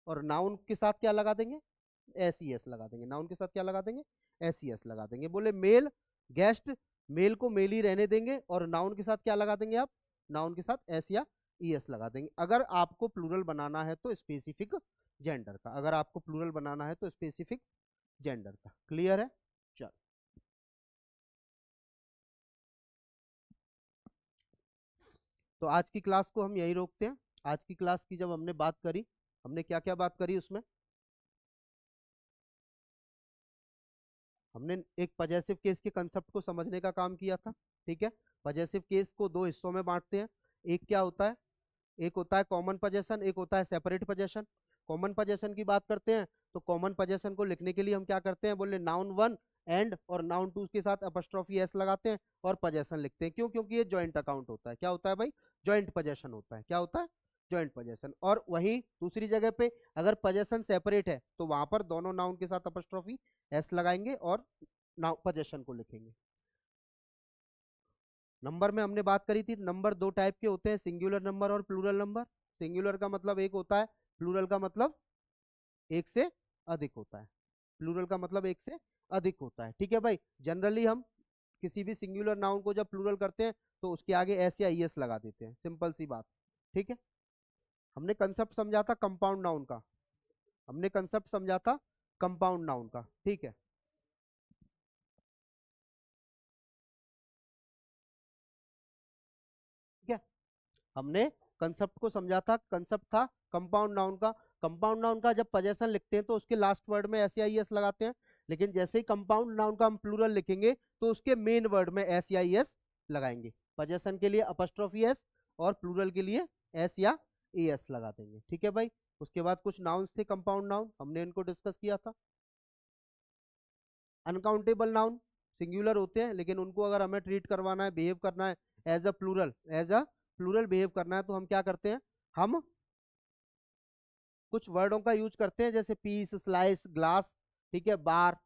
और नाउन के साथ क्या लगा देंगे, SES लगा देंगे। नाउन के साथ क्या लगा देंगे, SES लगा देंगे। बोले मेल गेस्ट, मेल को मेल ही रहने देंगे और नाउन के साथ क्या लगा देंगे आप, नाउन के साथ एस या ES लगा देंगे। अगर आपको प्लूरल बनाना है तो स्पेसिफिक जेंडर का, अगर आपको प्लूरल बनाना है तो स्पेसिफिक जेंडर का। क्लियर है? चल, तो आज की क्लास को हम यही रोकते हैं। आज की क्लास की जब हमने बात करी, हमने क्या क्या बात करी उसमें, हमने एक पजेसिव केस के कंसेप्ट को समझने का काम किया था। ठीक है, पजेसिव केस को दो हिस्सों में बांटते हैं। एक क्या होता है, एक होता है कॉमन पोजेशन, एक होता है सेपरेट पोजेशन। कॉमन पोजेशन की बात करते हैं तो कॉमन पोजेशन को लिखने के लिए हम क्या करते हैं, बोले नाउन वन एंड और नाउन टू के साथ अपस्ट्रॉफी एस लगाते हैं और पोजेशन लिखते हैं। क्यों? क्योंकि ये जॉइंट अकाउंट होता है। क्या होता है भाई, जॉइंट पोजेशन होता है। क्या होता है, जॉइंट पोजेशन। और वही दूसरी जगह पे अगर पोजेशन सेपरेट है तो वहां पर दोनों नाउन के साथ अपस्ट्रॉफी एस लगाएंगे और नाउन पोजेशन को लिखेंगे। नंबर में हमने बात करी थी, नंबर दो टाइप के होते हैं, सिंगुलर नंबर और प्लूरल नंबर। सिंगुलर का मतलब एक होता है, प्लूरल का मतलब एक से अधिक होता है। प्लूरल का मतलब एक से अधिक होता है। ठीक है भाई, जनरली हम किसी भी सिंगुलर नाउन को जब प्लूरल करते हैं तो उसके आगे एस या ईएस लगा देते हैं, सिंपल सी बात। ठीक है, हमने कंसेप्ट समझा था कंपाउंड नाउन का, हमने कंसेप्ट समझा था कंपाउंड नाउन का। ठीक है, ठीक है, हमने कंसेप्ट को समझा था, कंसेप्ट था कंपाउंड नाउन का। कंपाउंड नाउन का जब पोजेशन लिखते हैं तो उसके लास्ट वर्ड में एस या ईएस लगाते हैं, लेकिन जैसे ही कंपाउंड नाउन का हम प्लूरल लिखेंगे तो उसके मेन वर्ड में एस या ईएस लगाएंगे। पोजेशन के लिए अपस्ट्रोफी एस और प्लूरल के लिए एस या ईएस लगा देंगे। ठीक है भाई, उसके बाद कुछ नाउन्स थे कंपाउंड नाउन, हमने इनको डिस्कस किया था। अनकाउंटेबल नाउन सिंगुलर होते हैं, लेकिन उनको अगर हमें ट्रीट करवाना है, बिहेव करना है as a plural, as a plural behave करना है, तो हम क्या करते हैं, हम कुछ वर्डों का यूज करते हैं, जैसे पीस, स्लाइस, ग्लास, ठीक है, बार,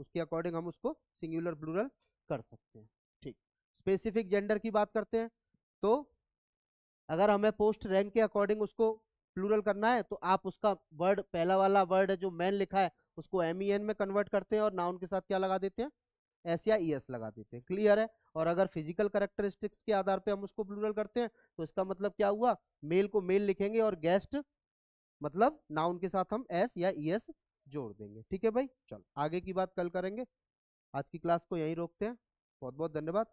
उसके अकॉर्डिंग हम उसको सिंगुलर प्लूरल कर सकते हैं। ठीक, स्पेसिफिक जेंडर की बात करते हैं, तो अगर हमें पोस्ट रैंक के अकॉर्डिंग उसको प्लूरल करना है तो आप उसका वर्ड, पहला वाला वर्ड जो मैन लिखा है उसको MEN में कन्वर्ट करते हैं और नाउन के साथ क्या लगा देते हैं, एस या ES लगा देते हैं। क्लियर है? और अगर फिजिकल कैरेक्टरिस्टिक्स के आधार पे हम उसको प्लूरल करते हैं तो इसका मतलब क्या हुआ, मेल को मेल लिखेंगे और गेस्ट मतलब नाउन के साथ हम एस या ES जोड़ देंगे। ठीक है भाई, चलो आगे की बात कल करेंगे। आज की क्लास को यहीं रोकते हैं। बहुत बहुत धन्यवाद।